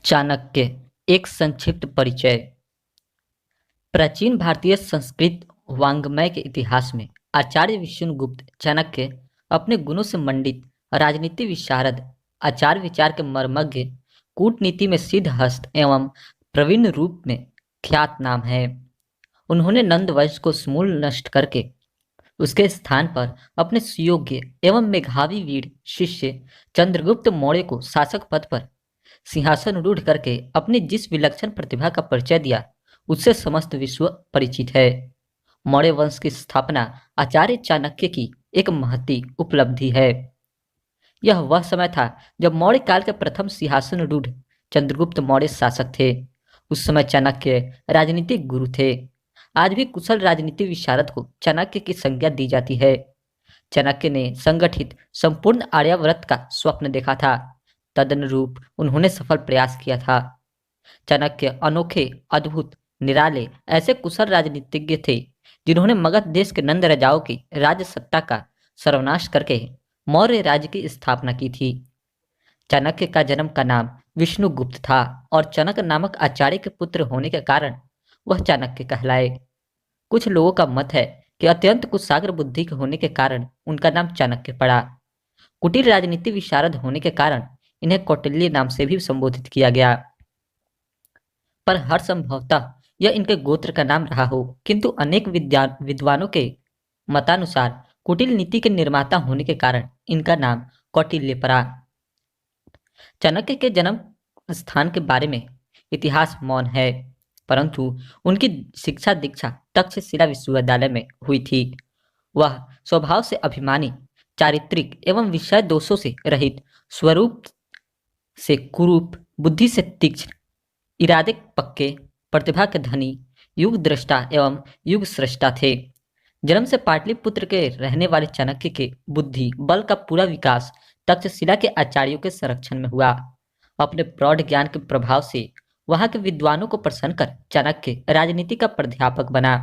चाणक्य। एक संक्षिप्त परिचय। प्राचीन भारतीय संस्कृत वाङ्मय के इतिहास में आचार्य विष्णुगुप्त चाणक्य अपने गुणों से मंडित राजनीति विशारद, आचार विचार के मर्मज्ञ, कूटनीति में सिद्धहस्त एवं प्रवीण रूप में ख्यात नाम है। उन्होंने नंद वंश को समूल नष्ट करके उसके स्थान पर अपने सुयोग्य एवं मेधावी वीर शिष्य चंद्रगुप्त मौर्य को शासक पद पर सिंहासन रूढ़ करके अपनी जिस विलक्षण प्रतिभा का परिचय दिया, उससे समस्त विश्व परिचित है। मौर्य वंश की स्थापना आचार्य चाणक्य की एक महती उपलब्धि है। यह वह समय था जब मौर्य काल के प्रथम सिंहासन रूढ़ चंद्रगुप्त मौर्य शासक थे। उस समय चाणक्य राजनीतिक गुरु थे। आज भी कुशल राजनीति विशारद को चाणक्य की संज्ञा दी जाती है। चाणक्य ने संगठित संपूर्ण आर्यावर्त का स्वप्न देखा था। तदनुरूप उन्होंने सफल प्रयास किया था। चाणक्य अनोखे, अद्भुत, निराले ऐसे कुशल राजनीतिज्ञ थे जिन्होंने मगध देश के नंद राजाओं की राज सत्ता का सर्वनाश करके मौर्य राज्य की स्थापना की थी। चाणक्य का जन्म का नाम विष्णुगुप्त था और चनक नामक आचार्य के पुत्र होने के कारण वह चाणक्य कहलाए। कुछ लोगों का मत है कि अत्यंत कुशाग्र बुद्धि के होने के कारण उनका नाम चाणक्य पड़ा। कुटिल राजनीति विशारद होने के कारण इन्हें कौटिल्य नाम से भी संबोधित किया गया। पर हर संभवतः यह इनके गोत्र का नाम रहा हो, किंतु अनेक विद्वानों के मतानुसार कुटिल नीति के निर्माता होने के कारण इनका नाम कौटिल्य पड़ा। चाणक्य के जन्म स्थान के बारे में इतिहास मौन है, परंतु उनकी शिक्षा दीक्षा तक्षशिला विश्वविद्यालय में हुई थी। वह स्वभाव से अभिमानी, चारित्रिक एवं विषय दोषों से रहित, स्वरूप से कुरूप, बुद्धि से तीक्ष्ण, इरादे पक्के, प्रतिभा के धनी, युग दृष्टा एवं युग स्रष्टा थे। जन्म से पाटलिपुत्र के रहने वाले चाणक्य के बुद्धि बल का पूरा विकास तक्षशिला के आचार्यों के संरक्षण में हुआ। अपने प्रौढ़ ज्ञान के प्रभाव से वहां के विद्वानों को प्रसन्न कर चाणक्य राजनीति का प्राध्यापक बना।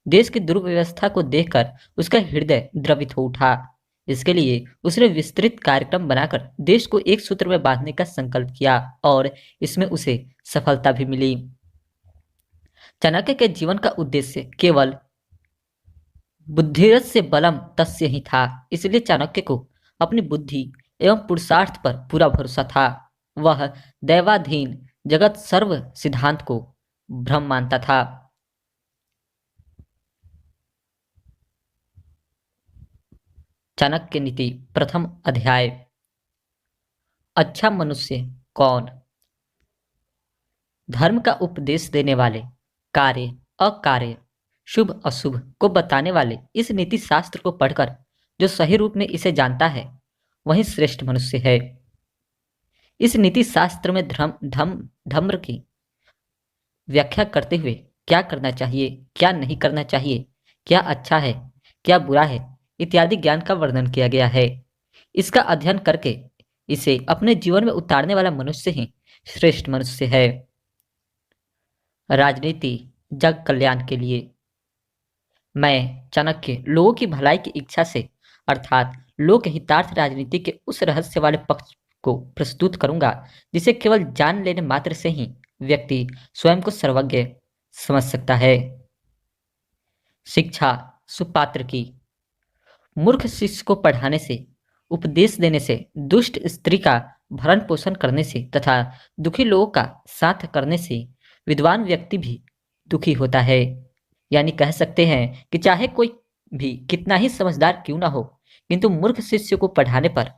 देश की दुर्व्यवस्था को देखकर उसका हृदय द्रवित हो उठा। इसके लिए उसने विस्तृत कार्यक्रम बनाकर देश को एक सूत्र में बांधने का संकल्प किया और इसमें उसे सफलता भी मिली। चाणक्य के जीवन का उद्देश्य केवल बुद्धिरस्य बलम तस्य ही था, इसलिए चाणक्य को अपनी बुद्धि एवं पुरुषार्थ पर पूरा भरोसा था। वह दैवाधीन जगत सर्व सिद्धांत को भ्रम मानता था। चाणक्य नीति प्रथम अध्याय। अच्छा मनुष्य कौन? धर्म का उपदेश देने वाले, कार्य अकार्य, शुभ अशुभ को बताने वाले इस नीति शास्त्र को पढ़कर जो सही रूप में इसे जानता है वही श्रेष्ठ मनुष्य है। इस नीति शास्त्र में धर्म की व्याख्या करते हुए क्या करना चाहिए, क्या नहीं करना चाहिए, क्या अच्छा है, क्या बुरा है इत्यादि ज्ञान का वर्णन किया गया है। इसका अध्ययन करके इसे अपने जीवन में उतारने वाला मनुष्य ही श्रेष्ठ मनुष्य है। राजनीति जग कल्याण के लिए। मैं चाणक्य लोगों की भलाई की इच्छा से अर्थात लोक हितार्थ राजनीति के उस रहस्य वाले पक्ष को प्रस्तुत करूंगा जिसे केवल जान लेने मात्र से ही व्यक्ति स्वयं को सर्वज्ञ समझ सकता है। शिक्षा सुपात्र की। मूर्ख शिष्य को पढ़ाने से, उपदेश देने से, दुष्ट स्त्री का भरण पोषण करने से तथा दुखी लोगों का साथ करने से विद्वान व्यक्ति भी दुखी होता है। यानी कह सकते हैं कि चाहे कोई भी कितना ही समझदार क्यों ना हो, किंतु मूर्ख शिष्य को पढ़ाने पर,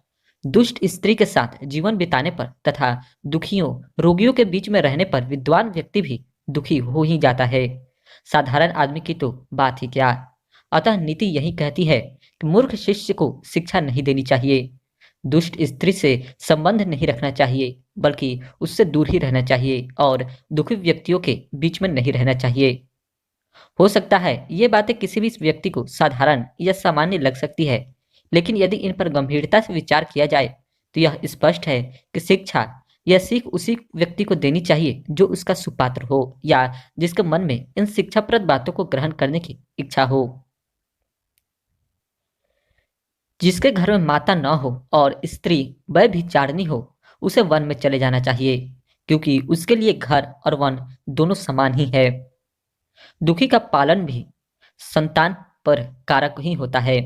दुष्ट स्त्री के साथ जीवन बिताने पर तथा दुखियों रोगियों के बीच में रहने पर विद्वान व्यक्ति भी दुखी हो ही जाता है। साधारण आदमी की तो बात ही क्या। अतः नीति यही कहती है कि मूर्ख शिष्य को शिक्षा नहीं देनी चाहिए, दुष्ट स्त्री से संबंध नहीं रखना चाहिए, बल्कि उससे दूर ही रहना चाहिए और दुखी व्यक्तियों के बीच में नहीं रहना चाहिए। हो सकता है ये बातें किसी भी व्यक्ति को साधारण या सामान्य लग सकती है, लेकिन यदि इन पर गंभीरता से विचार किया जाए तो यह स्पष्ट है कि शिक्षा या सीख उसी व्यक्ति को देनी चाहिए जो उसका सुपात्र हो या जिसके मन में इन शिक्षाप्रद बातों को ग्रहण करने की इच्छा हो। जिसके घर में माता न हो और स्त्री व्यभिचारिणी हो, उसे वन में चले जाना चाहिए, क्योंकि उसके लिए घर और वन दोनों समान ही है। दुखी का पालन भी संतान पर कारक ही होता है।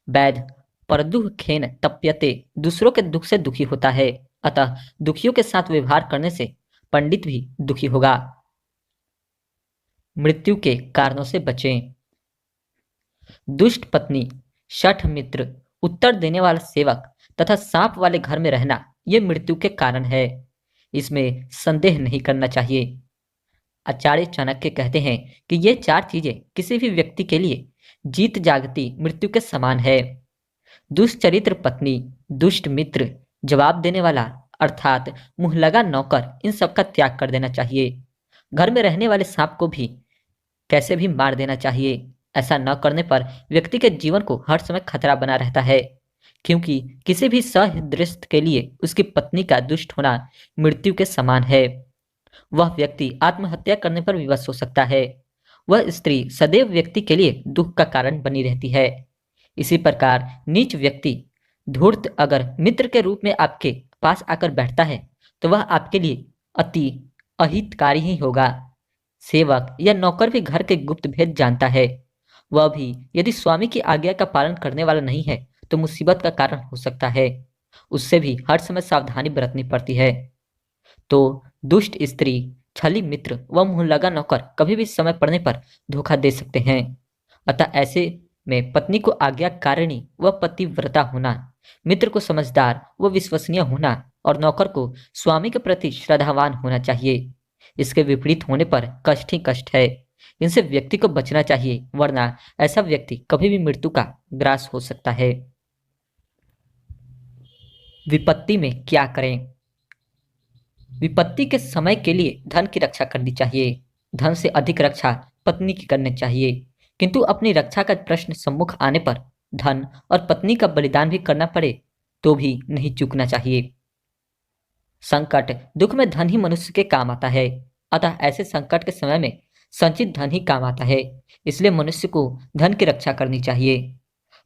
वैध परदुह खेन तप्यते, दूसरों के दुख से दुखी होता है, अतः दुखियों के साथ व्यवहार करने से पंडित भी दुखी होगा। मृत्यु के कारणों से बचें। दुष्ट पत्नी, शठ मित्र, उत्तर देने वाला सेवक तथा सांप वाले घर में रहना ये मृत्यु के कारण है। इसमें संदेह नहीं करना चाहिए। आचार्य चाणक्य कहते हैं कि ये चार चीजें किसी भी व्यक्ति के लिए जीत जागती मृत्यु के समान है। दुष्चरित्र पत्नी, दुष्ट मित्र, जवाब देने वाला अर्थात मुंहलगा नौकर, इन सब का त्याग कर देना चाहिए। घर में रहने वाले सांप को भी कैसे भी मार देना चाहिए। ऐसा न करने पर व्यक्ति के जीवन को हर समय खतरा बना रहता है, क्योंकि किसी भी सहृदयस्थ के लिए उसकी पत्नी का दुष्ट होना मृत्यु के समान है। वह व्यक्ति आत्महत्या करने पर विवश हो सकता है। वह स्त्री सदैव व्यक्ति के लिए दुख का कारण बनी रहती है। इसी प्रकार नीच व्यक्ति धूर्त अगर मित्र के रूप में आपके पास आकर बैठता है तो वह आपके लिए अति अहितकारी ही होगा। सेवक या नौकर भी घर के गुप्त भेद जानता है। वह भी यदि स्वामी की आज्ञा का पालन करने वाला नहीं है तो मुसीबत का कारण हो सकता है। उससे भी हर समय सावधानी बरतनी पड़ती है। तो दुष्ट स्त्री, छली मित्र व मुंहलगा नौकर कभी भी समय पड़ने पर धोखा दे सकते हैं। अतः ऐसे में पत्नी को आज्ञाकारिणी व पतिव्रता होना, मित्र को समझदार व विश्वसनीय होना और नौकर को स्वामी के प्रति श्रद्धावान होना चाहिए। इसके विपरीत होने पर कष्ट ही कष्ट है। इनसे व्यक्ति को बचना चाहिए, वरना ऐसा व्यक्ति कभी भी मृत्यु का ग्रास हो सकता है। विपत्ति में क्या करें? विपत्ति के समय के लिए धन की रक्षा करनी चाहिए। धन से अधिक रक्षा पत्नी की करनी चाहिए, किंतु अपनी रक्षा का प्रश्न सम्मुख आने पर धन और पत्नी का बलिदान भी करना पड़े तो भी नहीं चूकना चाहिए। संकट दुख में धन ही मनुष्य के काम आता है, अतः ऐसे संकट के समय में संचित धन ही काम आता है। इसलिए मनुष्य को धन की रक्षा करनी चाहिए।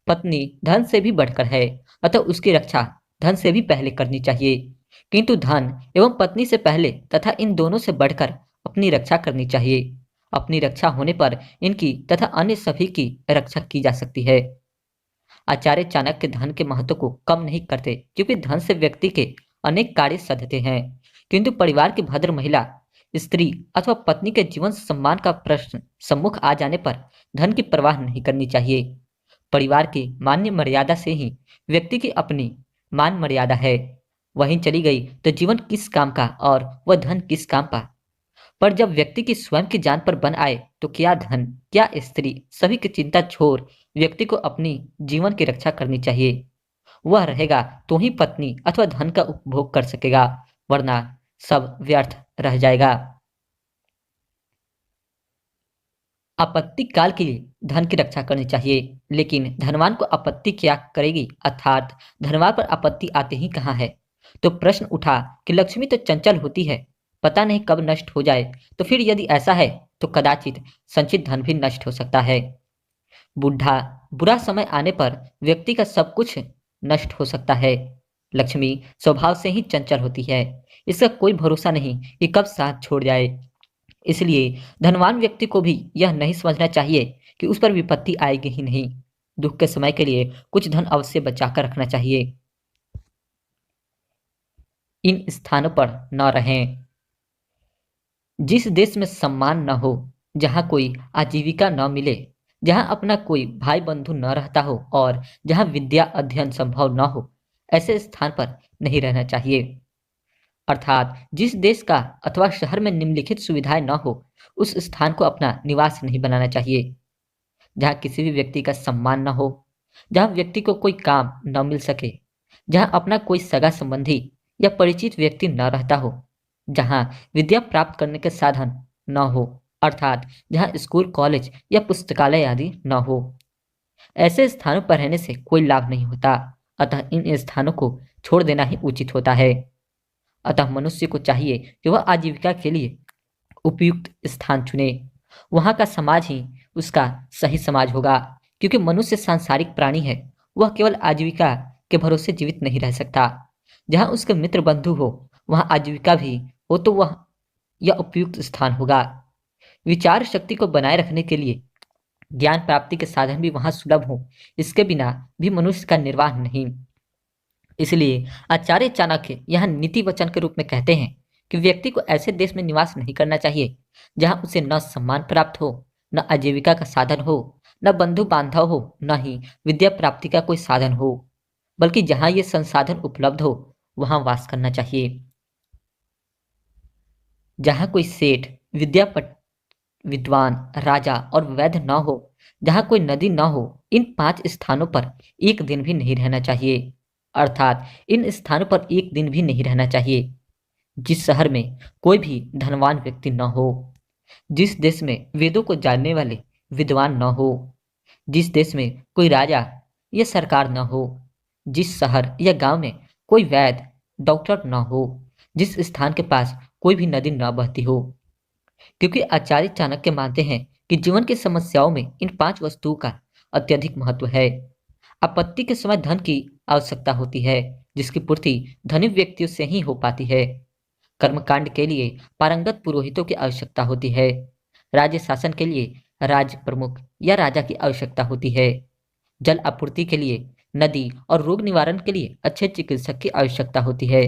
पत्नी धन से भी बढ़कर है, अतः उसकी रक्षा धन से भी पहले करनी चाहिए, किंतु धन एवं पत्नी से पहले तथा इन दोनों से बढ़कर अपनी रक्षा करनी चाहिए। अपनी रक्षा होने पर इनकी तथा अन्य सभी की रक्षा की जा सकती है। आचार्य चाणक्य धन के महत्व को कम नहीं करते, क्योंकि धन से व्यक्ति के अनेक कार्य सधते हैं, किंतु परिवार की भद्र महिला, स्त्री अथवा पत्नी के जीवन सम्मान का प्रश्न सम्मुख आ जाने पर धन की परवाह नहीं करनी चाहिए। परिवार की मान्य मर्यादा से ही व्यक्ति की अपनी मान मर्यादा है। वहीं चली गई तो जीवन किस काम का और वह धन किस काम का। पर जब व्यक्ति की स्वयं की जान पर बन आए तो क्या धन, क्या स्त्री, सभी की चिंता छोड़ व्यक्ति को अपनी जीवन की रक्षा करनी चाहिए। वह रहेगा तो ही पत्नी अथवा धन का उपभोग कर सकेगा, वरना सब व्यर्थ रह जाएगा। आपत्ति काल के लिए धन की रक्षा करनी चाहिए, लेकिन धनवान को आपत्ति क्या करेगी, अर्थात धनवान पर आपत्ति आते ही कहाँ है। तो प्रश्न उठा कि लक्ष्मी तो चंचल होती है, पता नहीं कब नष्ट हो जाए। तो फिर यदि ऐसा है तो कदाचित संचित धन भी नष्ट हो सकता है। बुरा समय आने पर व्यक्ति का सब कुछ नष्ट हो सकता है। लक्ष्मी स्वभाव से ही चंचल होती है, इसका कोई भरोसा नहीं कि कब साथ छोड़ जाए। इसलिए धनवान व्यक्ति को भी यह नहीं समझना चाहिए कि उस पर विपत्ति आएगी ही नहीं। दुख के समय के लिए कुछ धन अवश्य बचाकर रखना चाहिए। इन स्थानों पर न रहें। जिस देश में सम्मान न हो, जहाँ कोई आजीविका न मिले, जहाँ अपना कोई भाई बंधु न रहता हो और जहाँ विद्या अध्ययन संभव न हो, ऐसे स्थान पर नहीं रहना चाहिए। अर्थात जिस देश का अथवा शहर में निम्नलिखित सुविधाएं न हो, उस स्थान को अपना निवास नहीं बनाना चाहिए। जहाँ किसी भी व्यक्ति का सम्मान न हो, जहाँ व्यक्ति को कोई काम न मिल सके, जहाँ अपना कोई सगा संबंधी या परिचित व्यक्ति न रहता हो, जहाँ विद्या प्राप्त करने के साधन न हो, अर्थात जहाँ स्कूल, कॉलेज या पुस्तकालय आदि न हो। ऐसे स्थानों पर रहने से कोई लाभ नहीं होता, अतः इन स्थानों को छोड़ देना ही उचित होता है। अतः मनुष्य को चाहिए कि वह आजीविका के लिए उपयुक्त स्थान चुने। वहाँ का समाज ही उसका सही समाज होगा, क्योंकि मनुष्य सांसारिक प्राणी है। वह केवल आजीविका के भरोसे जीवित नहीं रह सकता। जहाँ उसके मित्र बंधु हो, वहाँ आजीविका भी हो तो वह यह उपयुक्त स्थान होगा। विचार शक्ति को बनाए रखने के लिए ज्ञान प्राप्ति के साधन भी वहां सुलभ हो, इसके बिना भी मनुष्य का निर्वाह नहीं। इसलिए आचार्य चाणक्य यह नीति वचन के रूप में कहते हैं कि व्यक्ति को ऐसे देश में निवास नहीं करना चाहिए जहां उसे न सम्मान प्राप्त हो, न आजीविका का साधन हो, न बंधु बांधव हो, न ही विद्या प्राप्ति का कोई साधन हो, बल्कि जहां ये संसाधन उपलब्ध हो वहां वास करना चाहिए। जहां कोई सेठ, विद्यापति, विद्वान, राजा और वैद्य न हो, जहां कोई नदी न हो, इन 5 स्थानों पर एक दिन भी नहीं रहना चाहिए। अर्थात इन स्थानों पर एक दिन भी नहीं रहना चाहिए। जिस शहर में कोई भी धनवान व्यक्ति न हो, जिस देश में वेदों को जानने वाले विद्वान न हो, जिस देश में कोई राजा या सरकार न हो, जिस शहर या गांव में कोई वैद्य, डॉक्टर न हो, जिस स्थान के पास कोई भी नदी न बहती हो। क्योंकि आचार्य चाणक्य मानते हैं कि जीवन की समस्याओं में इन 5 वस्तुओं का अत्यधिक महत्व है। आपत्ति के समय धन की आवश्यकता होती है, जिसकी पूर्ति धनी व्यक्तियों से ही हो पाती है। कर्मकांड के लिए पारंगत पुरोहितों की आवश्यकता होती है। राज्य शासन के लिए राज्य प्रमुख या राजा की आवश्यकता होती है। जल आपूर्ति के लिए नदी और रोग निवारण के लिए अच्छे चिकित्सक की आवश्यकता होती है।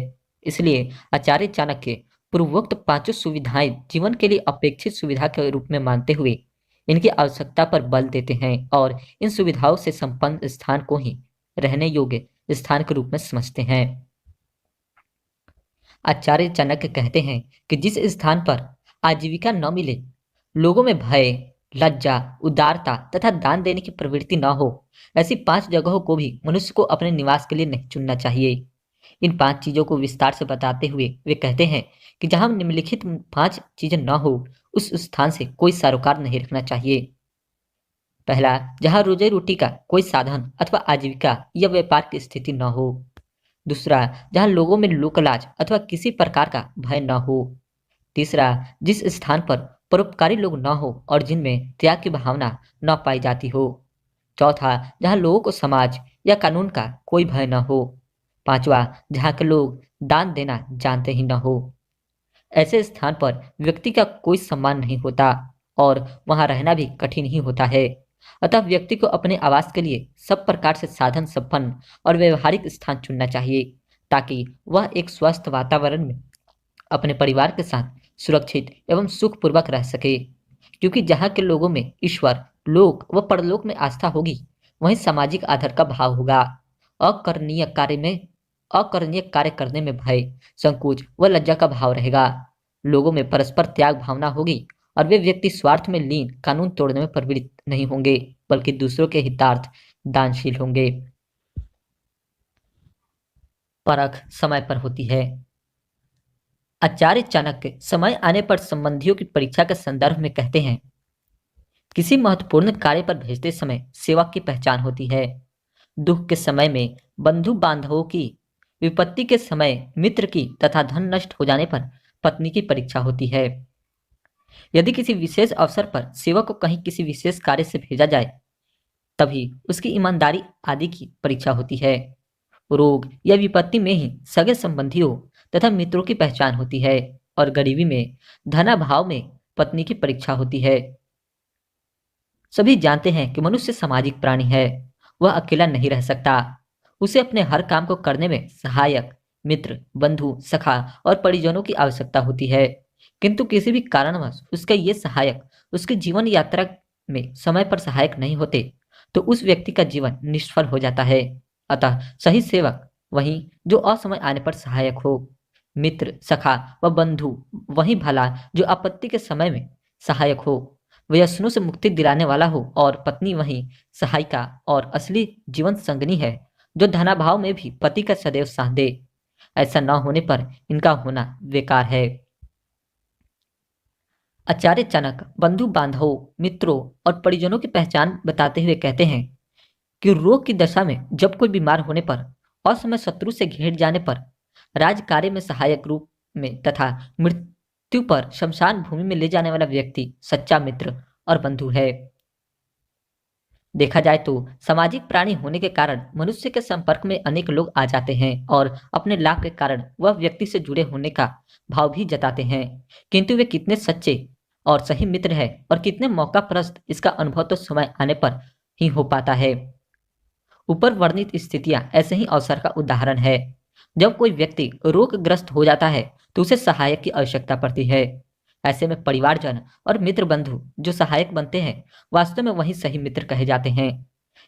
इसलिए आचार्य चाणक्य पूर्वोक्त 5 सुविधाएं जीवन के लिए अपेक्षित सुविधा के रूप में मानते हुए इनकी आवश्यकता पर बल देते हैं और इन सुविधाओं से संपन्न स्थान को ही रहने योग्य स्थान के रूप में समझते हैं। आचार्य चाणक्य कहते हैं कि जिस स्थान पर आजीविका न मिले, लोगों में भय, लज्जा, उदारता तथा दान देने की प्रवृत्ति न हो, ऐसी 5 जगहों को भी मनुष्य को अपने निवास के लिए नहीं चुनना चाहिए। इन 5 चीजों को विस्तार से बताते हुए वे कहते हैं कि जहां निम्नलिखित 5 चीजें न हो, उस स्थान से कोई सरोकार नहीं रखना चाहिए। पहला, जहां रोजी रोटी का कोई साधन अथवा आजीविका या व्यापार की स्थिति न हो। दूसरा, जहां लोगों में लोकलाज अथवा किसी प्रकार का भय न हो। तीसरा, जिस स्थान पर परोपकारी लोग न हो और जिनमें त्याग की भावना न पाई जाती हो। चौथा, जहां लोगों को समाज या कानून का कोई भय न हो। पांचवा, जहां के लोग दान देना जानते ही न हो। ऐसे स्थान पर व्यक्ति का कोई सम्मान नहीं होता और वहां रहना भी कठिन ही होता है। अतः व्यक्ति को अपने आवास के लिए सब प्रकार से साधन संपन्न और व्यवहारिक स्थान चुनना चाहिए, ताकि वह एक स्वस्थ वातावरण में अपने परिवार के साथ सुरक्षित एवं सुखपूर्वक रह सके। क्योंकि जहाँ के लोगों में ईश्वर, लोक व परलोक में आस्था होगी, वहीं सामाजिक आदर का भाव होगा। अकरणीय कार्य में अकरणीय कार्य करने में भय, संकोच व लज्जा का भाव रहेगा। लोगों में परस्पर त्याग भावना होगी और वे व्यक्ति स्वार्थ में लीन कानून तोड़ने में प्रवृत्त नहीं होंगे, बल्कि दूसरों के हितार्थ दानशील होंगे। परख समय पर होती है। आचार्य चाणक्य समय आने पर संबंधियों की परीक्षा के संदर्भ में कहते हैं, किसी महत्वपूर्ण कार्य पर भेजते समय सेवक की पहचान होती है। दुख के समय में बंधु बांधवों की, विपत्ति के समय मित्र की तथा धन नष्ट हो जाने पर पत्नी की परीक्षा होती है। यदि किसी विशेष अवसर पर सेवक को कहीं किसी विशेष कार्य से भेजा जाए, तभी उसकी ईमानदारी आदि की परीक्षा होती है। रोग या विपत्ति में ही सगे संबंधियों तथा मित्रों की पहचान होती है और गरीबी में, धनाभाव में पत्नी की परीक्षा होती है। सभी जानते हैं कि मनुष्य सामाजिक प्राणी है, वह अकेला नहीं रह सकता। उसे अपने हर काम को करने में सहायक, मित्र, बंधु, सखा और परिजनों की आवश्यकता होती है। किंतु किसी भी कारणवश उसके ये सहायक उसकी जीवन यात्रा में समय पर सहायक नहीं होते, तो उस व्यक्ति का जीवन निष्फल हो जाता है। अतः सही सेवक वही जो असमय आने पर सहायक हो, मित्र, सखा व बंधु वही भला जो आपत्ति के समय में सहायक हो, व्यसनों से मुक्ति दिलाने वाला हो, और पत्नी वही सहायिका और असली जीवन संगनी है जो धनाभाव में भी पति का सदैव साथ दे। ऐसा न होने पर इनका होना बेकार है। आचार्य चाणक्य बंधु बांधवों, मित्रों और परिजनों की पहचान बताते हुए कहते हैं कि रोग की दशा में जब कोई बीमार होने पर, असमय शत्रु से घेर जाने पर, राजकार्य में सहायक रूप में तथा मृत्यु पर शमशान भूमि में ले जाने वाला व्यक्ति सच्चा मित्र और बंधु है। देखा जाए तो सामाजिक प्राणी होने के कारण मनुष्य के संपर्क में अनेक लोग आ जाते हैं और अपने लाभ के कारण वह व्यक्ति से जुड़े होने का भाव भी जताते हैं, किंतु वे कितने सच्चे और सही मित्र है और कितने मौकाप्रस्त इसका अनुभव तो समय आने पर ही हो पाता है। ऊपर वर्णित स्थितियां ऐसे ही अवसर का उदाहरण है। जब कोई व्यक्ति रोगग्रस्त हो जाता है तो उसे सहायक की आवश्यकता पड़ती है। ऐसे में परिवारजन और मित्र बंधु जो सहायक बनते हैं वास्तव में वही सही मित्र कहे जाते हैं।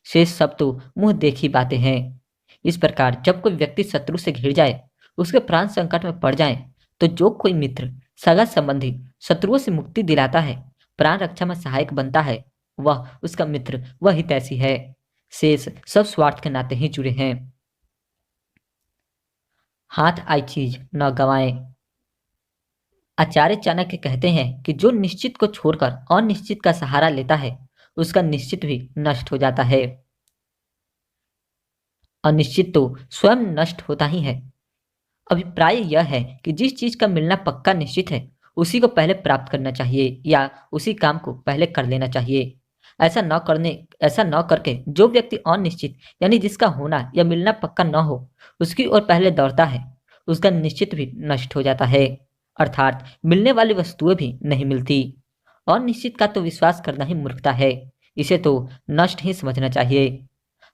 शेष सब तो मुंह देखी बातें हैं। इस प्रकार जब कोई व्यक्ति शत्रु से घिर जाए, उसके प्राण संकट में पड़ जाए, तो जो कोई मित्र सगा संबंधी शत्रुओं से मुक्ति दिलाता है, प्राण रक्षा में सहायक बनता है, वह उसका मित्र वह हितैषी है। शेष सब स्वार्थ के नाते ही जुड़े हैं। हाथ आई चीज न गंवाएं। आचार्य चाणक्य कहते हैं कि जो निश्चित को छोड़कर अनिश्चित का सहारा लेता है, उसका निश्चित भी नष्ट हो जाता है। अनिश्चित तो स्वयं नष्ट होता ही है। अभिप्राय यह है कि जिस चीज का मिलना पक्का निश्चित है, उसी को पहले प्राप्त करना चाहिए या उसी काम को पहले कर लेना चाहिए। ऐसा न करके जो व्यक्ति अनिश्चित यानी जिसका होना या मिलना पक्का न हो, उसकी ओर पहले दौड़ता है, उसका निश्चित भी नष्ट हो जाता है। अर्थात मिलने वाली वस्तुएं भी नहीं मिलती। अनिश्चित का तो विश्वास करना ही मूर्खता है। इसे तो नष्ट ही समझना चाहिए।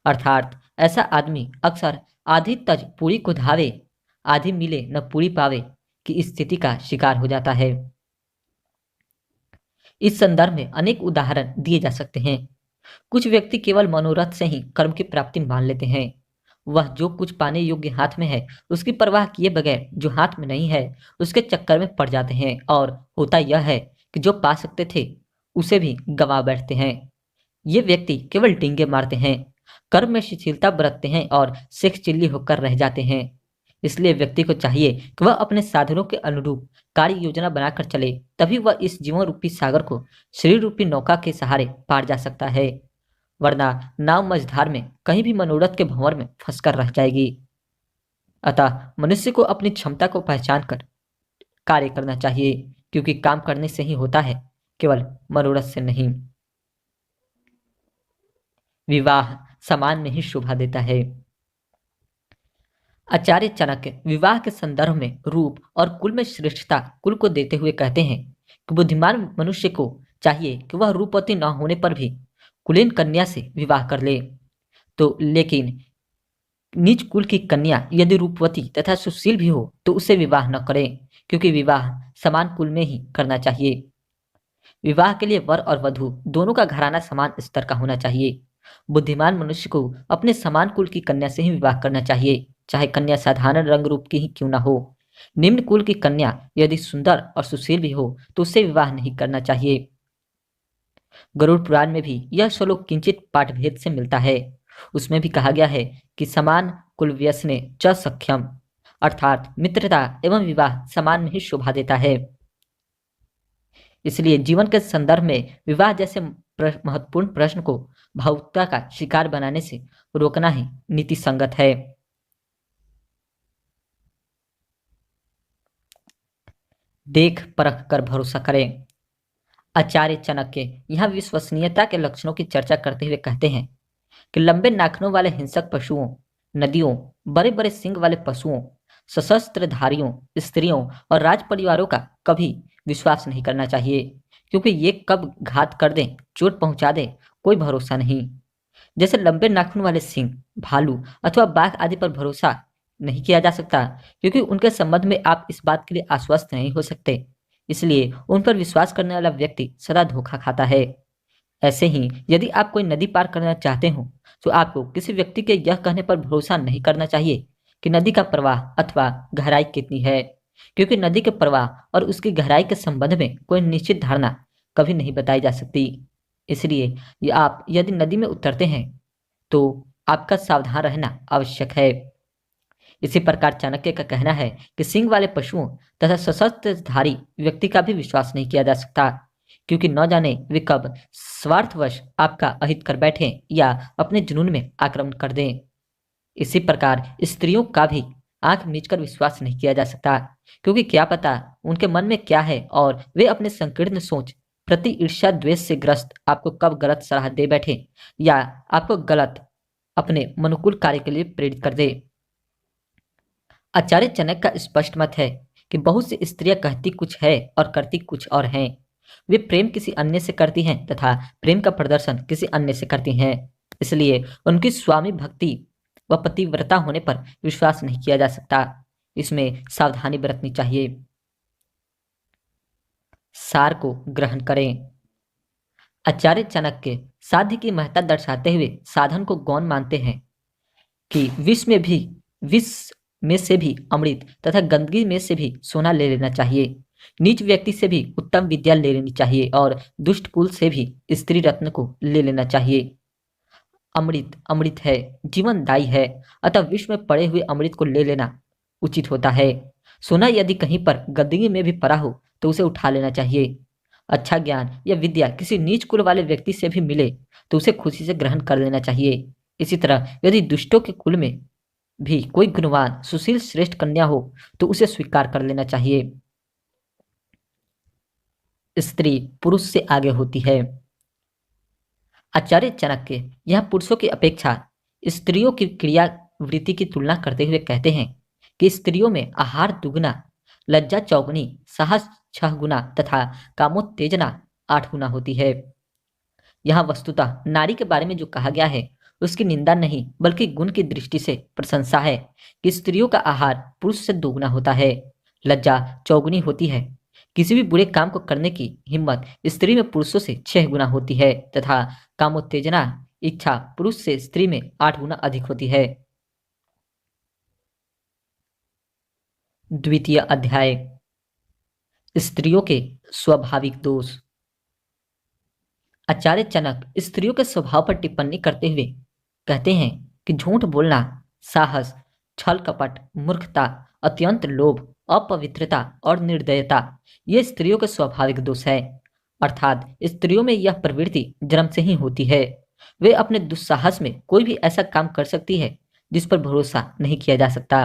अर्थात ऐसा आदमी अक्सर आधी तज पूरी को धावे, आधी मिले न पूरी पावे की स्थिति का शिकार हो जाता है। इस संदर्भ में अनेक उदाहरण दिए जा सकते हैं। कुछ व्यक्ति केवल मनोरथ से ही कर्म की प्राप्ति मान लेते हैं। वह जो कुछ पाने योग्य हाथ में है, उसकी परवाह किए बगैर जो हाथ में नहीं है, उसके चक्कर में पड़ जाते हैं और होता यह है कि जो पा सकते थे, उसे भी गंवा बैठते हैं। ये व्यक्ति केवल डींगे मारते हैं, कर्म में शिथिलता बरतते हैं और शेख चिल्ली होकर रह जाते हैं। इसलिए व्यक्ति को चाहिए कि वह अपने साधनों के अनुरूप कार्य योजना बनाकर चले, तभी वह इस जीवन रूपी सागर को शरीर रूपी नौका के सहारे पार जा सकता है। वरना नाव मझधार में कहीं भी मनोरथ के भंवर में फंसकर रह जाएगी। अतः मनुष्य को अपनी क्षमता को पहचान कर कार्य करना चाहिए, क्योंकि काम करने से ही होता है, केवल मनोरथ से नहीं। विवाह समान में ही शोभा देता है। आचार्य चाणक्य विवाह के संदर्भ में रूप और कुल में श्रेष्ठता कुल को देते हुए कहते हैं कि बुद्धिमान मनुष्य को चाहिए कि वह रूपवती न होने पर भी कुलीन कन्या से विवाह कर ले। तो लेकिन नीच कुल की कन्या यदि रूपवती तथा सुशील भी हो तो उससे विवाह न करें, क्योंकि विवाह समान कुल में ही करना चाहिए। विवाह के लिए वर और वधू दोनों का घराना समान स्तर का होना चाहिए। बुद्धिमान मनुष्य को अपने समान कुल की कन्या से ही विवाह करना चाहिए, चाहे कन्या साधारण रंग रूप की ही क्यों न हो। निम्न कुल की कन्या यदि सुंदर और सुशील भी हो तो उससे विवाह नहीं करना चाहिए। गरुड़ पुराण में भी यह श्लोक किंचित पाठभेद से मिलता है। उसमें भी कहा गया है कि समान कुल व्यसने च सख्यम, अर्थात मित्रता एवं विवाह समान में ही शोभा देता है। इसलिए जीवन के संदर्भ में विवाह जैसे महत्वपूर्ण प्रश्न को भावुकता का शिकार बनाने से रोकना ही नीति संगत है। देख परख कर भरोसा करें। आचार्य चाणक्य यहाँ विश्वसनीयता के लक्षणों की चर्चा करते हुए कहते हैं कि लंबे नाखूनों वाले हिंसक पशुओं, नदियों, बड़े बड़े सींग वाले पशुओं, सशस्त्रधारियों, स्त्रियों और राज परिवारों का कभी विश्वास नहीं करना चाहिए, क्योंकि ये कब घात कर दें, चोट पहुंचा दें, कोई भरोसा नहीं। जैसे लंबे नाखून वाले सिंह, भालू अथवा बाघ आदि पर भरोसा नहीं किया जा सकता, क्योंकि उनके संबंध में आप इस बात के लिए आश्वस्त नहीं हो सकते। इसलिए उन पर विश्वास करने वाला व्यक्ति सदा धोखा खाता है। ऐसे ही यदि आप कोई नदी पार करना चाहते हो तो आपको किसी व्यक्ति के यह कहने पर भरोसा नहीं करना चाहिए कि नदी का प्रवाह अथवा गहराई कितनी है, क्योंकि नदी के प्रवाह और उसकी गहराई के संबंध में कोई निश्चित धारणा कभी नहीं बताई जा सकती। इसलिए आप यदि नदी में उतरते हैं तो आपका सावधान रहना आवश्यक है। इसी प्रकार चाणक्य का कहना है कि सींग वाले पशुओं तथा सशस्त्रधारी व्यक्ति का भी विश्वास नहीं किया जा सकता, क्योंकि न जाने वे कब स्वार्थवश आपका अहित कर बैठे या अपने जुनून में आक्रमण कर दें। इसी प्रकार स्त्रियों का भी आंख मीचकर विश्वास नहीं किया जा सकता, क्योंकि क्या पता उनके मन में क्या है और वे अपने संकीर्ण सोच प्रति ईर्ष्या द्वेष से ग्रस्त आपको कब गलत सलाह दे बैठे या आपको गलत अपने मनुकूल कार्य के लिए प्रेरित कर दे। आचार्य जनक का स्पष्ट मत है कि बहुत सी स्त्रियां कहती कुछ है और करती कुछ और हैं। वे प्रेम किसी अन्य से करती हैं तथा प्रेम का प्रदर्शन किसी अन्य से करती हैं। इसलिए उनकी स्वामी भक्ति व पतिव्रता होने पर विश्वास नहीं किया जा सकता। इसमें सावधानी बरतनी चाहिए। सार को ग्रहण करें। आचार्य चाणक्य साध्य की महत्ता दर्शाते हुए साधन को गौण मानते हैं कि विष में से भी अमृत तथा गंदगी में से भी सोना ले लेना चाहिए। नीच व्यक्ति से भी उत्तम विद्या ले लेनी चाहिए और दुष्ट कुल से भी स्त्री रत्न को ले लेना चाहिए। अमृत अमृत है, जीवनदायी है, अतः विष में पड़े हुए अमृत को ले लेना उचित होता है। सोना यदि कहीं पर गंदगी में भी पड़ा हो तो उसे उठा लेना चाहिए। अच्छा ज्ञान या विद्या किसी नीच कुल वाले व्यक्ति से भी मिले तो उसे खुशी से ग्रहण कर लेना चाहिए। इसी तरह यदि दुष्टों के कुल में भी कोई गुणवान सुशील श्रेष्ठ कन्या हो तो उसे स्वीकार कर लेना चाहिए। स्त्री पुरुष से आगे होती है। आचार्य चाणक्य यह पुरुषों की अपेक्षा स्त्रियों की क्रियावृत्ति की तुलना करते हुए कहते हैं कि स्त्रियों में आहार दुगुना, लज्जा चौगुनी, साहस 6 गुना तथा कामोत्तेजना 8 गुना होती है। यहाँ वस्तुतः नारी के बारे में जो कहा गया है उसकी निंदा नहीं बल्कि गुण की दृष्टि से प्रशंसा है कि स्त्रियों का आहार पुरुष से दोगुना होता है, लज्जा चौगुनी होती है, किसी भी बुरे काम को करने की हिम्मत स्त्री में पुरुषों से 6 गुना होती है तथा कामोत्तेजना इच्छा पुरुष से स्त्री में 8 गुना अधिक होती है। द्वितीय अध्याय, स्त्रियों के स्वाभाविक दोष। आचार्य चाणक स्त्रियों के स्वभाव पर टिप्पणी करते हुए कहते हैं कि झूठ बोलना, साहस, छल कपट, मूर्खता, अत्यंत लोभ, अपवित्रता और निर्दयता ये स्त्रियों के स्वाभाविक दोष है। अर्थात स्त्रियों में यह प्रवृत्ति जन्म से ही होती है। वे अपने दुस्साहस में कोई भी ऐसा काम कर सकती है जिस पर भरोसा नहीं किया जा सकता।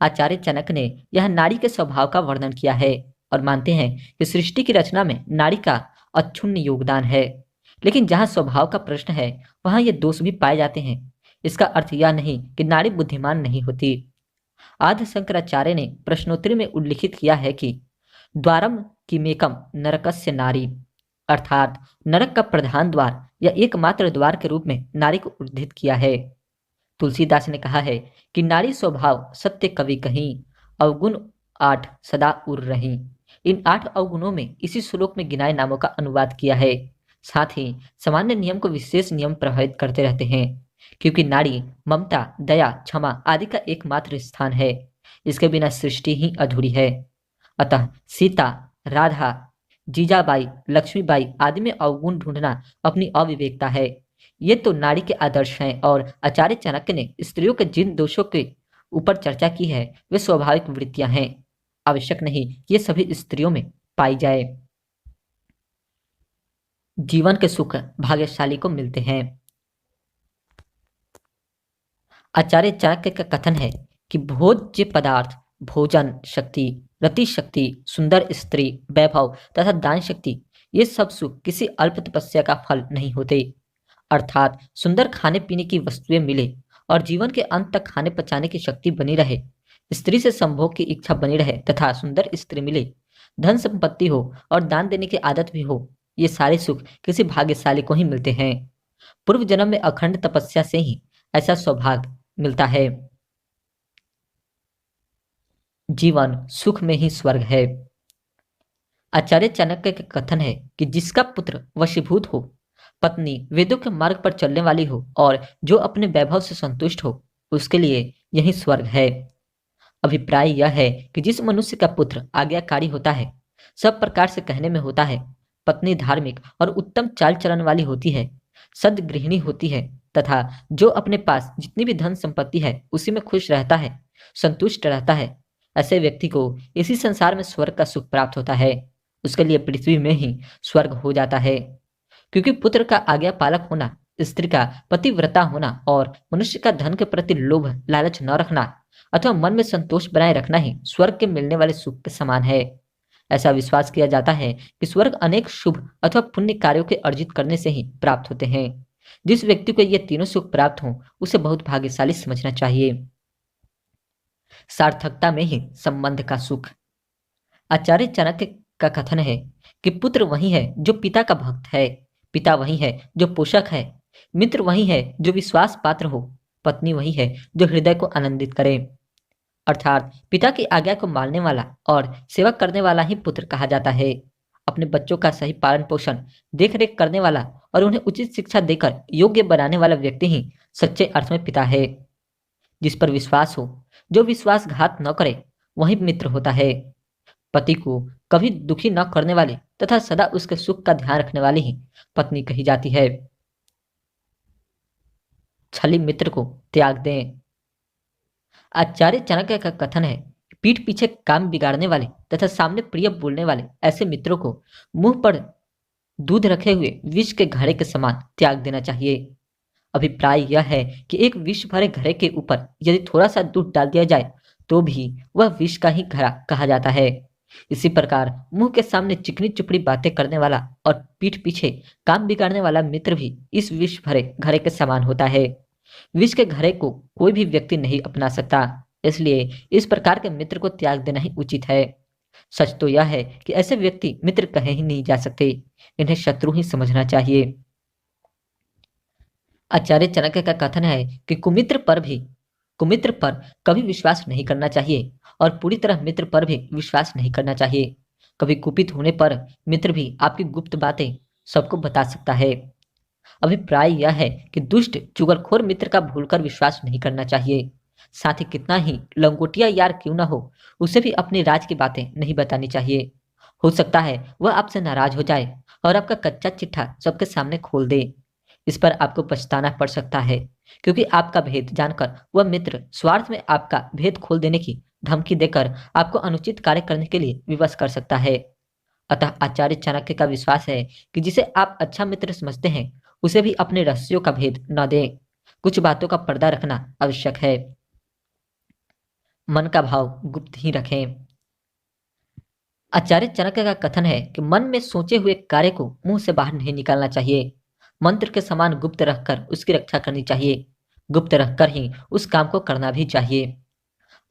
आचार्य चाणक्य ने यह नारी के स्वभाव का वर्णन किया है और मानते हैं कि सृष्टि की रचना में नारी का अक्षुण्ण योगदान है। लेकिन जहाँ स्वभाव का प्रश्न है वहाँ ये दोष भी पाए जाते हैं। इसका अर्थ यह नहीं कि नारी बुद्धिमान नहीं होती। आदि शंकराचार्य ने प्रश्नोत्तरी में उल्लिखित किया है कि द्वारम किमेकम नरकस्य नारी, अर्थात नरक का प्रधान द्वार या एकमात्र द्वार के रूप में नारी को उद्धृत किया है। तुलसीदास ने कहा है कि नारी स्वभाव सत्य कवि कहीं, अवगुण 8 सदा उर रही। इन 8 अवगुणों में इसी श्लोक में गिनाए नामों का अनुवाद किया है। साथ ही सामान्य नियम को विशेष नियम प्रभावित करते रहते हैं, क्योंकि नारी ममता, दया, क्षमा आदि का एकमात्र स्थान है। इसके बिना सृष्टि ही अधूरी है। अतः सीता, राधा, जीजाबाई, लक्ष्मीबाई आदि में अवगुण ढूंढना अपनी अविवेकता है। ये तो नारी के आदर्श हैं और आचार्य चाणक्य ने स्त्रियों के जिन दोषों के ऊपर चर्चा की है वे स्वाभाविक वृत्तियां हैं। आवश्यक नहीं कि ये सभी स्त्रियों में पाई जाए। जीवन के सुख भाग्यशाली को मिलते हैं। आचार्य चाणक्य का कथन है कि भोज्य पदार्थ, भोजन शक्ति, रति शक्ति, सुंदर स्त्री, वैभव तथा दान शक्ति ये सब सुख किसी अल्प तपस्या का फल नहीं होते। अर्थात सुंदर खाने पीने की वस्तुएं मिले और जीवन के अंत तक खाने पचाने की शक्ति बनी रहे, स्त्री से संभोग की इच्छा बनी रहे तथा सुंदर स्त्री मिले, धन संपत्ति हो और दान देने की आदत भी हो, ये सारे सुख किसी भाग्यशाली को ही मिलते हैं। पूर्व जन्म में अखंड तपस्या से ही ऐसा सौभाग्य मिलता है। जीवन सुख में ही स्वर्ग है। आचार्य चाणक्य का कथन है कि जिसका पुत्र वशीभूत हो, पत्नी वेदों के मार्ग पर चलने वाली हो और जो अपने वैभव से संतुष्ट हो, उसके लिए यही स्वर्ग है। अभिप्राय यह है कि जिस मनुष्य का पुत्र आज्ञाकारी होता है, सब प्रकार से कहने में होता है, पत्नी धार्मिक और उत्तम चाल चलन वाली होती है, सद्गृहिणी होती है तथा जो अपने पास जितनी भी धन संपत्ति है उसी में खुश रहता है, संतुष्ट रहता है, ऐसे व्यक्ति को इसी संसार में स्वर्ग का सुख प्राप्त होता है। उसके लिए पृथ्वी में ही स्वर्ग हो जाता है। क्योंकि पुत्र का आज्ञा पालक होना, स्त्री का पतिव्रता होना और मनुष्य का धन के प्रति लोभ लालच न रखना अथवा मन में संतोष बनाए रखना ही स्वर्ग के मिलने वाले सुख के समान है। ऐसा विश्वास किया जाता है कि स्वर्ग अनेक शुभ अथवा पुण्य कार्यों के अर्जित करने से ही प्राप्त होते हैं। जिस व्यक्ति को ये तीनों सुख प्राप्त हों, उसे बहुत भाग्यशाली समझना चाहिए। सार्थकता में ही संबंध का सुख। आचार्य चाणक्य का कथन है कि पुत्र वही है जो पिता का भक्त है, पिता वही है जो पोषक है, मित्र वही है जो विश्वास पात्र हो, पत्नी वही है जो हृदय को आनंदित करे। अर्थात पिता की आज्ञा को मानने वाला और सेवा करने वाला ही पुत्र कहा जाता है। अपने बच्चों का सही पालन पोषण, देख रेख करने वाला और उन्हें उचित शिक्षा देकर योग्य बनाने वाला व्यक्ति ही सच्चे अर्थ में पिता है। जिस पर विश्वास हो, जो विश्वासघात न करे, वही मित्र होता है। पति को कभी दुखी न करने वाली तथा सदा उसके सुख का ध्यान रखने वाली ही पत्नी कही जाती है। छली मित्र को त्याग दें। आचार्य चाणक्य का कथन है, पीठ पीछे काम बिगाड़ने वाले तथा सामने प्रिय बोलने वाले ऐसे मित्रों को मुंह पर दूध रखे हुए विष के घड़े के समान त्याग देना चाहिए। अभिप्राय यह है कि एक विष भरे घड़े के ऊपर यदि थोड़ा सा दूध डाल दिया जाए तो भी वह विष का ही घड़ा कहा जाता है। इसी प्रकार मुंह के सामने चिकनी चुपड़ी बातें करने वाला और पीठ पीछे काम बिगाड़ने वाला मित्र भी इस विष भरे घड़े के समान होता है। विष के घड़े को कोई भी व्यक्ति नहीं अपना सकता, इसलिए इस प्रकार के मित्र को त्याग देना ही उचित है। सच तो यह है कि ऐसे व्यक्ति मित्र कहे ही नहीं जा सकते, इन्हें शत्रु ही समझना चाहिए। आचार्य चाणक्य का कथन है कि कुमित्र पर कभी विश्वास नहीं करना चाहिए और पूरी तरह मित्र पर भी विश्वास नहीं करना चाहिए। कभी कुपित होने पर मित्र भी आपकी गुप्त बातें सबको बता सकता है। अभिप्राय यह है कि दुष्ट चुगलखोर मित्र का भूलकर विश्वास नहीं करना चाहिए। साथ ही कितना ही लंगोटिया यार क्यों ना हो, उसे भी अपनी राज की बातें नहीं बतानी चाहिए। हो सकता है वह आपसे नाराज हो जाए और आपका कच्चा चिट्ठा सबके सामने खोल दे। इस पर आपको पछताना पड़ सकता है, क्योंकि आपका भेद जानकर वह मित्र स्वार्थ में आपका भेद खोल देने की धमकी देकर आपको अनुचित कार्य करने के लिए विवश कर सकता है। अतः आचार्य चाणक्य का विश्वास है कि जिसे आप अच्छा मित्र समझते हैं, उसे भी अपने रहस्यों का भेद न दें। कुछ बातों का पर्दा रखना आवश्यक है। मन का भाव गुप्त ही रखें। आचार्य चाणक्य का कथन है कि मन में सोचे हुए कार्य को मुंह से बाहर नहीं निकालना चाहिए। मंत्र के समान गुप्त रखकर उसकी रक्षा करनी चाहिए। गुप्त रखकर ही उस काम को करना भी चाहिए।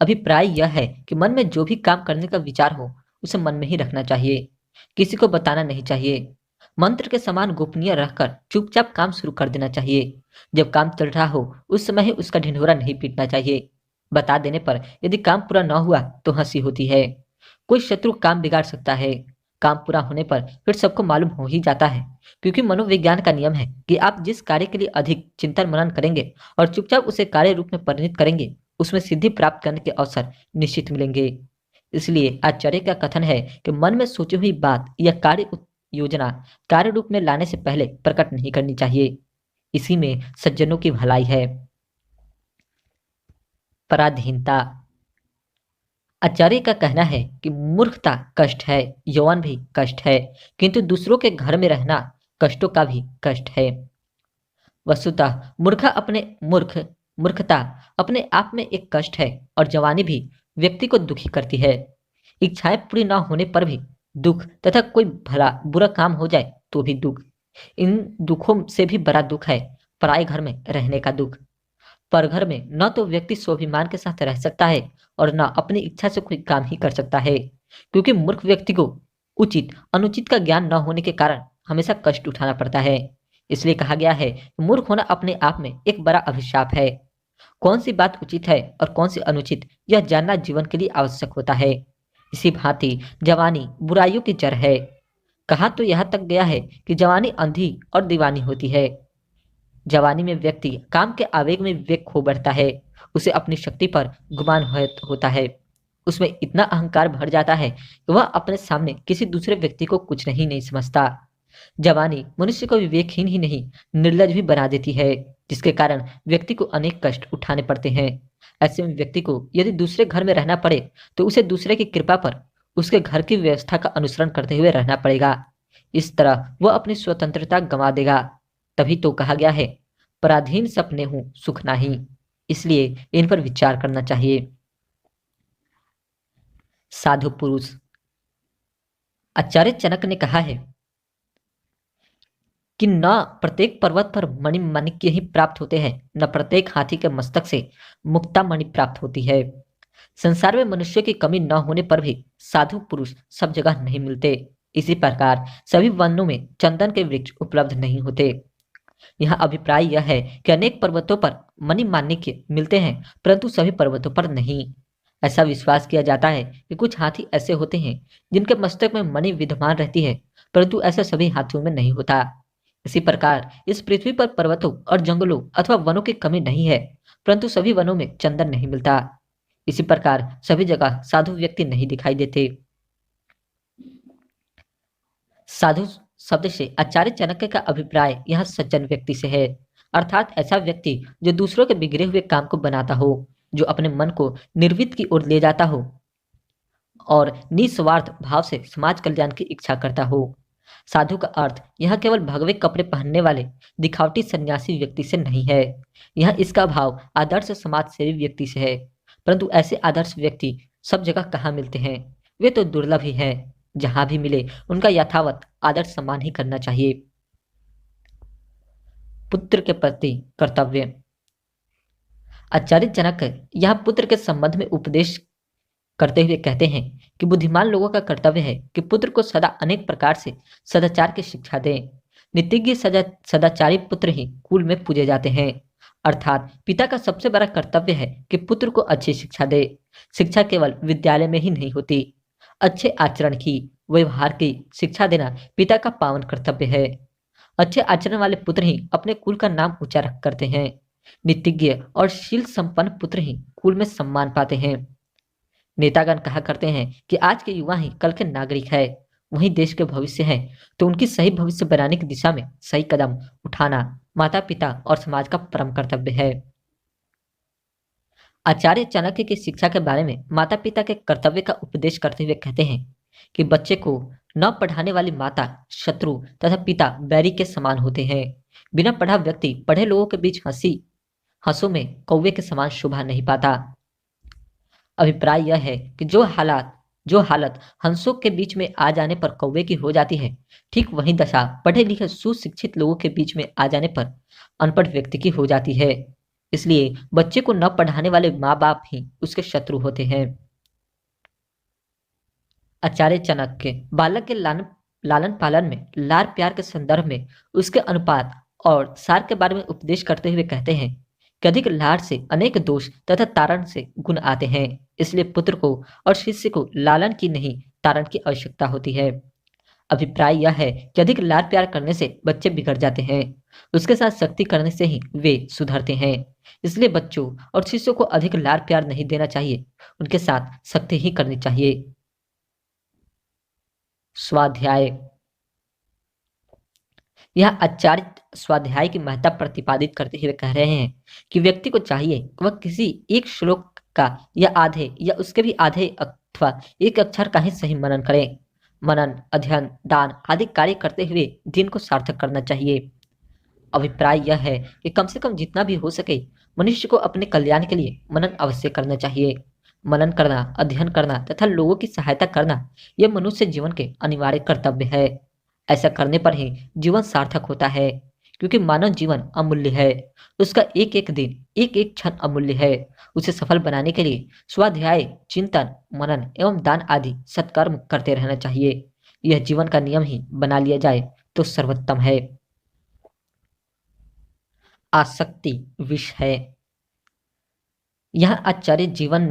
अभिप्राय यह है कि मन में जो भी काम करने का विचार हो, उसे मन में ही रखना चाहिए, किसी को बताना नहीं चाहिए। मंत्र के समान गोपनीय रहकर चुपचाप काम शुरू कर देना चाहिए। जब काम चल रहा हो, उस समय ही उसका ढिंढोरा नहीं पीटना चाहिए। बता देने पर यदि काम पूरा न हुआ तो हंसी होती है। कोई शत्रु काम बिगाड़ सकता है, काम पूरा होने पर फिर सबको मालूम हो ही जाता है, क्योंकि मनोविज्ञान का नियम है कि आप जिस कार्य के लिए अधिक चिंतन मनन करेंगे और चुपचाप उसे कार्य रूप में परिणत करेंगे, उसमें सिद्धि प्राप्त करने के अवसर निश्चित मिलेंगे। इसलिए आचार्य का कथन है कि मन में सोची हुई बात या योजना कार्य रूप में लाने से पहले प्रकट नहीं करनी चाहिए। इसी में सज्जनों की भलाई है। पराधीनता। आचार्य का कहना है कि मूर्खता कष्ट है, यौवन भी कष्ट है, किंतु दूसरों के घर में रहना कष्टों का भी कष्ट है। वस्तुतः मूर्खता अपने आप में एक कष्ट है और जवानी भी व्यक्ति को दुखी करती है। इच्छाएं पूरी न होने पर भी दुख तथा कोई भला बुरा काम हो जाए तो भी दुख। इन दुखों से भी बड़ा दुख है पराए घर में रहने का दुख। पर घर में न तो व्यक्ति स्वाभिमान के साथ रह सकता है और न अपनी इच्छा से कोई काम ही कर सकता है, क्योंकि मूर्ख व्यक्ति को उचित अनुचित का ज्ञान न होने के कारण हमेशा कष्ट उठाना पड़ता है। इसलिए कहा गया है कि मूर्ख होना अपने आप में एक बड़ा अभिशाप है। कौन सी बात उचित है और कौन सी अनुचित, यह जानना जीवन के लिए आवश्यक होता है। इसी भांति जवानी बुराइयों की जड़ है। कहा तो यहाँ तक गया है कि जवानी अंधी और दीवानी होती है। जवानी में व्यक्ति काम के आवेग में विवेक खो बैठता है, उसे अपनी शक्ति पर गुमान होता है। उसमें इतना अहंकार भर जाता है कि वह अपने सामने किसी दूसरे व्यक्ति को कुछ नहीं समझता। जवानी मनुष्य को विवेकहीन ही नहीं, निर्लज भी बना देती है, जिसके कारण व्यक्ति को अनेक कष्ट उठाने पड़ते हैं। ऐसे में व्यक्ति को यदि दूसरे घर में रहना पड़े तो उसे दूसरे की कृपा पर उसके घर की व्यवस्था का अनुसरण करते हुए रहना पड़ेगा। इस तरह वह अपनी स्वतंत्रता गंवा देगा। तभी तो कहा गया है, पराधीन सपने हूं सुख नाही। इसलिए इन पर विचार करना चाहिए। साधु पुरुष। आचार्य चाणक्य ने कहा है कि न प्रत्येक पर्वत पर मणि माणिक्य ही प्राप्त होते हैं, न प्रत्येक हाथी के मस्तक से मुक्ता मणि प्राप्त होती है। संसार में मनुष्य की कमी न होने पर भी साधु पुरुष सब जगह नहीं मिलते। इसी प्रकार सभी वनों में चंदन के वृक्ष उपलब्ध नहीं होते। यहाँ अभिप्राय यह है कि अनेक पर्वतों पर मणि माणिक्य मिलते हैं, परंतु सभी पर्वतों पर नहीं। ऐसा विश्वास किया जाता है कि कुछ हाथी ऐसे होते हैं जिनके मस्तक में मणि विद्यमान रहती है, परंतु ऐसा सभी हाथियों में नहीं होता। इसी प्रकार इस पृथ्वी पर पर्वतों और जंगलों अथवा वनों की कमी नहीं है, परंतु सभी वनों में चंदन नहीं मिलता। इसी प्रकार सभी जगह साधु व्यक्ति नहीं दिखाई देते। साधु शब्द से आचार्य चाणक्य का अभिप्राय यहाँ सज्जन व्यक्ति से है, अर्थात ऐसा व्यक्ति जो दूसरों के बिगड़े हुए काम को बनाता हो, जो अपने मन को निर्वित की ओर ले जाता हो और निस्वार्थ भाव से समाज कल्याण की इच्छा करता हो। साधु का अर्थ यहाँ केवल भगवे कपड़े पहनने वाले दिखावटी सन्यासी व्यक्ति से नहीं है। यहाँ इसका भाव आदर्श समाज सेवी व्यक्ति से है, परंतु ऐसे आदर्श व्यक्ति सब जगह कहाँ मिलते हैं? वे तो दुर्लभ ही हैं। जहां भी मिले उनका यथावत आदर्श सम्मान ही करना चाहिए। पुत्र के प्रति कर्तव्य। आचार्य चाणक्य यहाँ पुत्र के संबंध में उपदेश करते हुए कहते हैं कि बुद्धिमान लोगों का कर्तव्य है कि पुत्र को सदा अनेक प्रकार से सदाचार की शिक्षा दें। नीतिज्ञ सदाचारी पुत्र ही कुल में पूजे जाते हैं, अर्थात पिता का सबसे बड़ा कर्तव्य है कि पुत्र को अच्छी शिक्षा दे। शिक्षा केवल विद्यालय में ही नहीं होती, अच्छे आचरण की, व्यवहार की शिक्षा देना पिता का पावन कर्तव्य है। अच्छे आचरण वाले पुत्र ही अपने कुल का नाम ऊंचा रख करते हैं। नीतिज्ञ और शील संपन्न पुत्र ही कुल में सम्मान पाते हैं। नेतागण कहा करते हैं कि आज के युवा ही कल के नागरिक है, वही देश के भविष्य है, तो उनकी सही भविष्य बनाने की दिशा में सही कदम उठाना माता पिता और समाज का परम कर्तव्य है। आचार्य चाणक्य की शिक्षा के बारे में माता पिता के कर्तव्य का उपदेश करते हुए कहते हैं कि बच्चे को न पढ़ाने वाली माता शत्रु तथा पिता बैरी के समान होते हैं। बिना पढ़ा व्यक्ति पढ़े लोगों के बीच हंसों में कौवे के समान शोभा नहीं पाता। अभिप्राय यह है कि जो हालत हंसों के बीच में आ जाने पर कौवे की हो जाती है, ठीक वही दशा पढ़े लिखे सुशिक्षित लोगों के बीच में आ जाने पर अनपढ़ व्यक्ति की हो जाती है। इसलिए बच्चे को न पढ़ाने वाले माँ बाप ही उसके शत्रु होते हैं। आचार्य चाणक्य बालक के लालन पालन में लाड़ प्यार के संदर्भ में उसके अनुपात और सार के बारे में उपदेश करते हुए कहते हैं कि अधिक लाड़ से अनेक दोष तथा तारण से गुण आते हैं। इसलिए पुत्र को और शिष्य को लालन की नहीं तारण की आवश्यकता होती है। अभिप्राय यह है कि अधिक लाड़ प्यार करने से बच्चे बिगड़ जाते हैं, उसके साथ सख्ती करने से ही वे सुधरते हैं। इसलिए बच्चों और शिष्यों को अधिक लाड़ प्यार नहीं देना चाहिए, उनके साथ सख्ती ही करनी चाहिए। स्वाध्याय। यह आचार्य स्वाध्याय की महत्ता प्रतिपादित करते हुए कह रहे हैं कि व्यक्ति को चाहिए कि वह किसी एक श्लोक का या आधे या उसके भी आधे अथवा एक अक्षर का ही सही मनन करें। मनन, अध्ययन, दान आदि कार्य करते हुए दिन को सार्थक करना चाहिए। अभिप्राय यह है कि कम से कम जितना भी हो सके मनुष्य को अपने कल्याण के लिए मनन अवश्य करना चाहिए। मनन करना, अध्ययन करना तथा लोगों की सहायता करना यह मनुष्य जीवन के अनिवार्य कर्तव्य है। ऐसा करने पर ही जीवन सार्थक होता है, क्योंकि मानव जीवन अमूल्य है। उसका एक एक दिन, एक एक क्षण अमूल्य है। उसे सफल बनाने के लिए स्वाध्याय, चिंतन, मनन एवं दान आदि सत्कर्म करते रहना चाहिए। यह जीवन का नियम ही बना लिया जाए तो सर्वोत्तम है। आसक्ति विष है। यहाँ आचार्य जीवन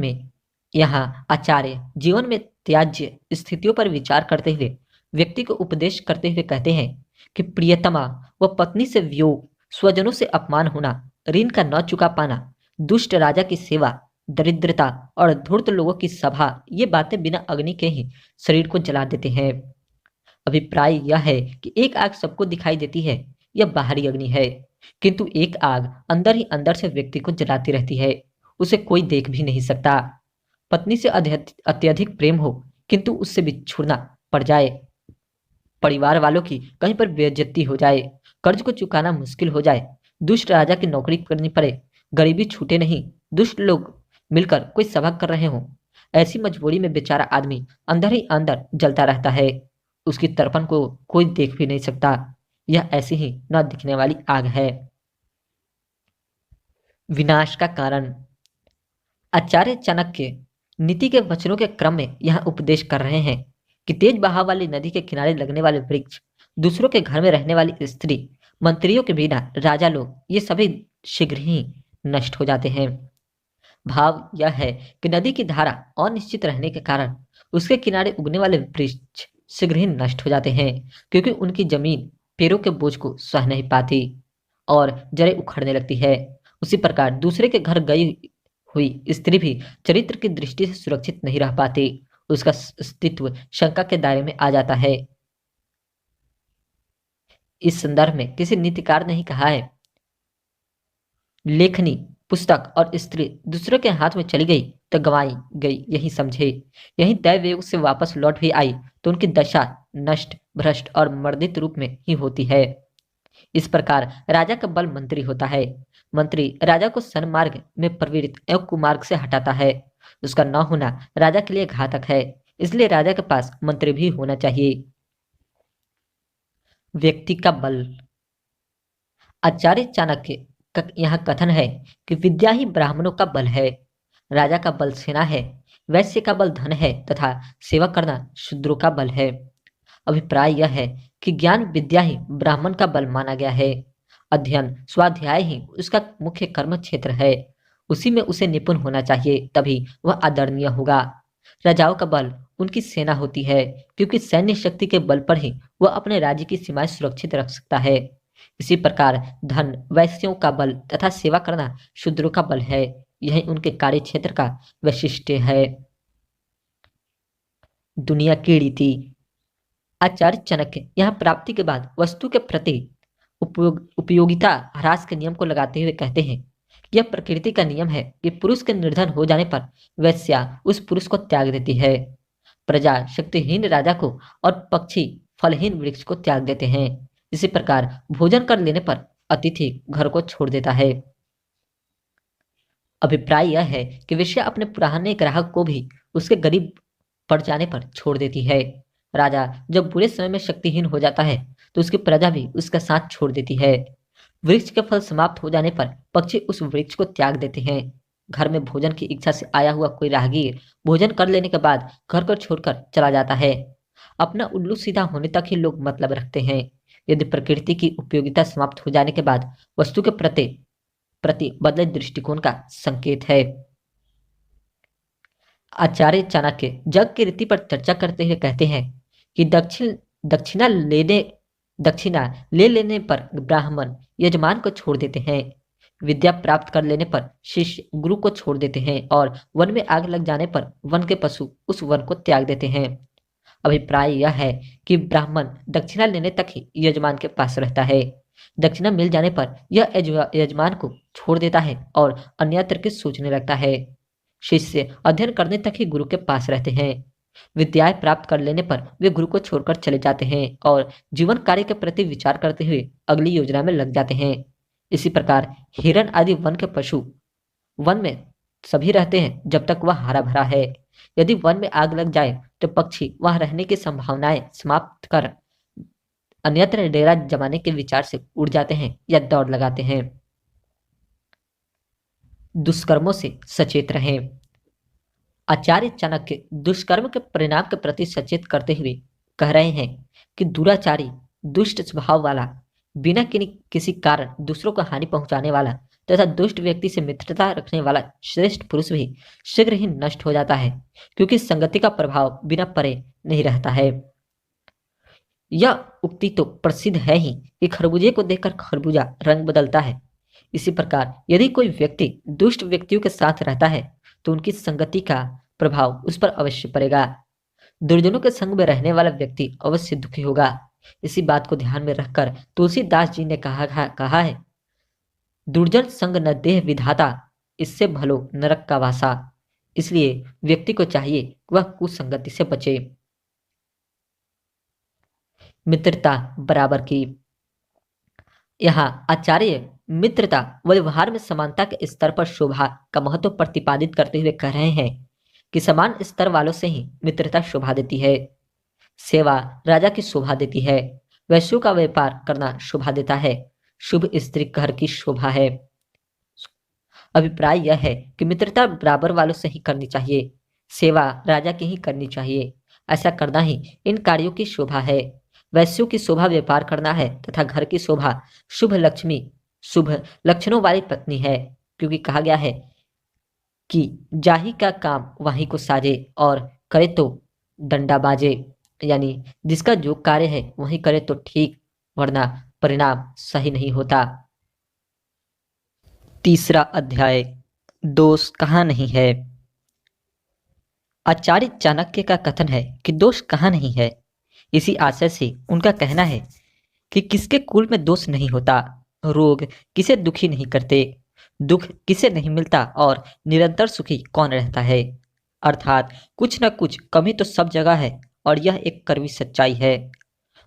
में त्याज्य स्थितियों पर विचार करते हुए व्यक्ति को उपदेश करते हुए कहते हैं कि प्रियतमा व पत्नी से वियोग, स्वजनों से अपमान होना, ऋण का न चुका पाना, दुष्ट राजा की सेवा, दरिद्रता और धूर्त लोगों की सभा, ये बातें बिना अग्नि के ही शरीर को जला देते हैं। अभिप्राय यह है कि एक आग सबको दिखाई देती है, यह बाहरी अग्नि है, किंतु एक आग अंदर ही अंदर से व्यक्ति को जलाती रहती है, उसे कोई देख भी नहीं सकता। पत्नी से अत्यधिक प्रेम हो किंतु उससे बिछुड़ना पड़ जाए, परिवार वालों की कहीं पर बेइज्जती हो जाए, कर्ज को चुकाना मुश्किल हो जाए, दुष्ट राजा की नौकरी करनी पड़े, गरीबी छूटे नहीं, दुष्ट लोग मिलकर कोई सभा कर रहे हो, ऐसी मजबूरी में बेचारा आदमी अंदर ही अंदर जलता रहता है। उसकी तर्पण को कोई देख भी नहीं सकता। यह ऐसी ही न दिखने वाली आग है। विनाश का कारण। आचार्य चाणक्य नीति के वचनों के क्रम में यह उपदेश कर रहे हैं कि तेज बहाव वाली नदी के किनारे लगने वाले वृक्ष, दूसरों के घर में रहने वाली स्त्री, मंत्रियों के बिना राजा लोग, ये सभी शीघ्र ही नष्ट हो जाते हैं। भाव यह है कि नदी की धारा अनिश्चित रहने के कारण उसके किनारे उगने वाले वृक्ष शीघ्र ही नष्ट हो जाते हैं, क्योंकि उनकी जमीन पेड़ों के बोझ को सह नहीं पाती और जड़ें उखड़ने लगती है। उसी प्रकार दूसरे के घर गई हुई स्त्री भी चरित्र की दृष्टि से सुरक्षित नहीं रह पाती, उसका अस्तित्व शंका के दायरे में आ जाता है। इस संदर्भ में किसी नीतिकार ने ही कहा है, लेखनी, पुस्तक और स्त्री दूसरे के हाथ में चली गई तो गंवाई गई यही समझे। यही दैवयोग से वापस लौट भी आई तो उनकी दशा नष्ट, भ्रष्ट और मर्दित रूप में ही होती है। इस प्रकार राजा का बल मंत्री होता है। मंत्री राजा को सन्मार्ग में प्रवृत्त एवं कुमार्ग से हटाता है। उसका न होना राजा के लिए घातक है, इसलिए राजा के पास मंत्री भी होना चाहिए। व्यक्ति का बल। आचार्य चाणक्य का यहाँ कथन है कि विद्या ही ब्राह्मणों का बल है। राजा का बल सेना है, वैश्य का बल धन है तथा सेवा करना शूद्रों का बल है। अभिप्राय यह है कि ज्ञान विद्या ही ब्राह्मण का बल माना गया है। अध्ययन स्वाध्याय ही उसका मुख्य कर्म क्षेत्र है। उसी में उसे निपुण होना चाहिए, तभी वह आदरणीय होगा। राजाओं का बल उनकी सेना होती है, क्योंकि सैन्य शक्ति के बल पर ही वह अपने राज्य की सीमाएं सुरक्षित रख सकता है। इसी प्रकार धन वैश्यों का बल तथा सेवा करना शूद्रों का बल है। यही उनके कार्य क्षेत्र का वैशिष्ट्य है। दुनिया की रीति। आचार्य चाणक्य यहाँ प्राप्ति के बाद वस्तु के प्रति उपयोगिता ह्रास के नियम को लगाते हुए कहते हैं, यह प्रकृति का नियम है कि पुरुष के निर्धन हो जाने पर वैश्या उस पुरुष को त्याग देती है। प्रजा शक्तिहीन राजा को और पक्षी फलहीन वृक्ष को त्याग देते हैं। इसी प्रकार भोजन कर लेने पर अतिथि घर को छोड़ देता है। अभिप्राय यह है कि वेश्या अपने पुराने ग्राहक को भी उसके गरीब पड़ जाने पर छोड़ देती है। राजा जब बुरे समय में शक्तिहीन हो जाता है तो उसकी प्रजा भी उसका साथ छोड़ देती है। वृक्ष के फल समाप्त हो जाने पर पक्षी उस वृक्ष को त्याग देते हैं। घर में भोजन की इच्छा से आया हुआ कोई राहगीर भोजन कर लेने के बाद घर को छोड़कर चला जाता है। अपना उल्लू सीधा होने तक ही लोग मतलब रखते हैं। यदि प्रकृति की उपयोगिता समाप्त हो जाने के बाद वस्तु के प्रति बदले दृष्टिकोण का संकेत है। आचार्य चाणक्य जग की रीति पर चर्चा करते हुए कहते हैं कि दक्षिणा ले लेने पर ब्राह्मण यजमान को छोड़ देते हैं। विद्या प्राप्त कर लेने पर शिष्य गुरु को छोड़ देते हैं और वन में आग लग जाने पर वन के पशु उस वन को त्याग देते हैं। अभिप्राय यह है कि ब्राह्मण दक्षिणा लेने तक ही यजमान के पास रहता है। दक्षिणा मिल जाने पर यह यजमान को छोड़ देता है और अन्यत्र की सोचने लगता है। शिष्य अध्ययन करने तक ही गुरु के पास रहते हैं। विद्याएं प्राप्त कर लेने पर वे गुरु को छोड़कर चले जाते हैं और जीवन कार्य के प्रति विचार करते हुए अगली योजना में लग जाते हैं। इसी प्रकार हिरण आदि वन के पशु वन में सभी रहते हैं जब तक वह हरा भरा है। यदि वन में आग लग जाए तो पक्षी वहां रहने की संभावनाएं समाप्त कर अन्यत्र डेरा जमाने के विचार से उड़ जाते हैं या दौड़ लगाते हैं। दुष्कर्मों से सचेत रहें। आचार्य चाणक्य दुष्कर्म के परिणाम के प्रति सचेत करते हुए कह रहे हैं कि दुराचारी, दुष्ट स्वभाव वाला, बिना किसी कारण दूसरों को हानि पहुंचाने वाला तथा दुष्ट व्यक्ति से मित्रता रखने वाला श्रेष्ठ पुरुष भी शीघ्र ही नष्ट हो जाता है, क्योंकि संगति का प्रभाव बिना परे नहीं रहता है। यह उक्ति तो प्रसिद्ध है ही कि खरबूजे को देखकर खरबूजा रंग बदलता है। इसी प्रकार यदि कोई व्यक्ति दुष्ट व्यक्तियों के साथ रहता है तो उनकी संगति का प्रभाव उस पर अवश्य पड़ेगा। दुर्जनों के संग में रहने वाला व्यक्ति अवश्य दुखी होगा। इसी बात को ध्यान में रखकर तुलसीदास जी ने कहा है, दुर्जन संग न देह विधाता, इससे भलो नरक का वासा। इसलिए व्यक्ति को चाहिए कि वह कुसंगति से बचे। मित्रता बराबर की। यहाँ आचार्य मित्रता व व्यवहार में समानता के स्तर पर शोभा का महत्व प्रतिपादित करते हुए कह रहे हैं कि समान स्तर वालों से ही मित्रता शोभा देती है। सेवा राजा की शोभा देती है। वैश्यों का व्यापार करना शोभा देता है। शुभ स्त्री घर की शोभा है। अभिप्राय यह है कि मित्रता बराबर वालों से ही करनी चाहिए। सेवा राजा की ही करनी चाहिए। ऐसा करना ही इन कार्यों की शोभा है। वैश्यों की शोभा व्यापार करना है तथा घर की शोभा शुभ लक्ष्मी, शुभ लक्षणों वाली पत्नी है। क्योंकि कहा गया है कि जाही का काम वहीं को साजे और करे तो डंडा बाजे, यानी जिसका जो कार्य है वही करे तो ठीक, वरना परिणाम सही नहीं होता। तीसरा अध्याय, दोष कहाँ नहीं है। आचार्य चाणक्य का कथन है कि दोष कहाँ नहीं है। इसी आशय से उनका कहना है कि किसके कुल में दोष नहीं होता, रोग किसे दुखी नहीं करते, दुख किसे नहीं मिलता और निरंतर सुखी कौन रहता है। अर्थात कुछ न कुछ कमी तो सब जगह है और यह एक कड़वी सच्चाई है।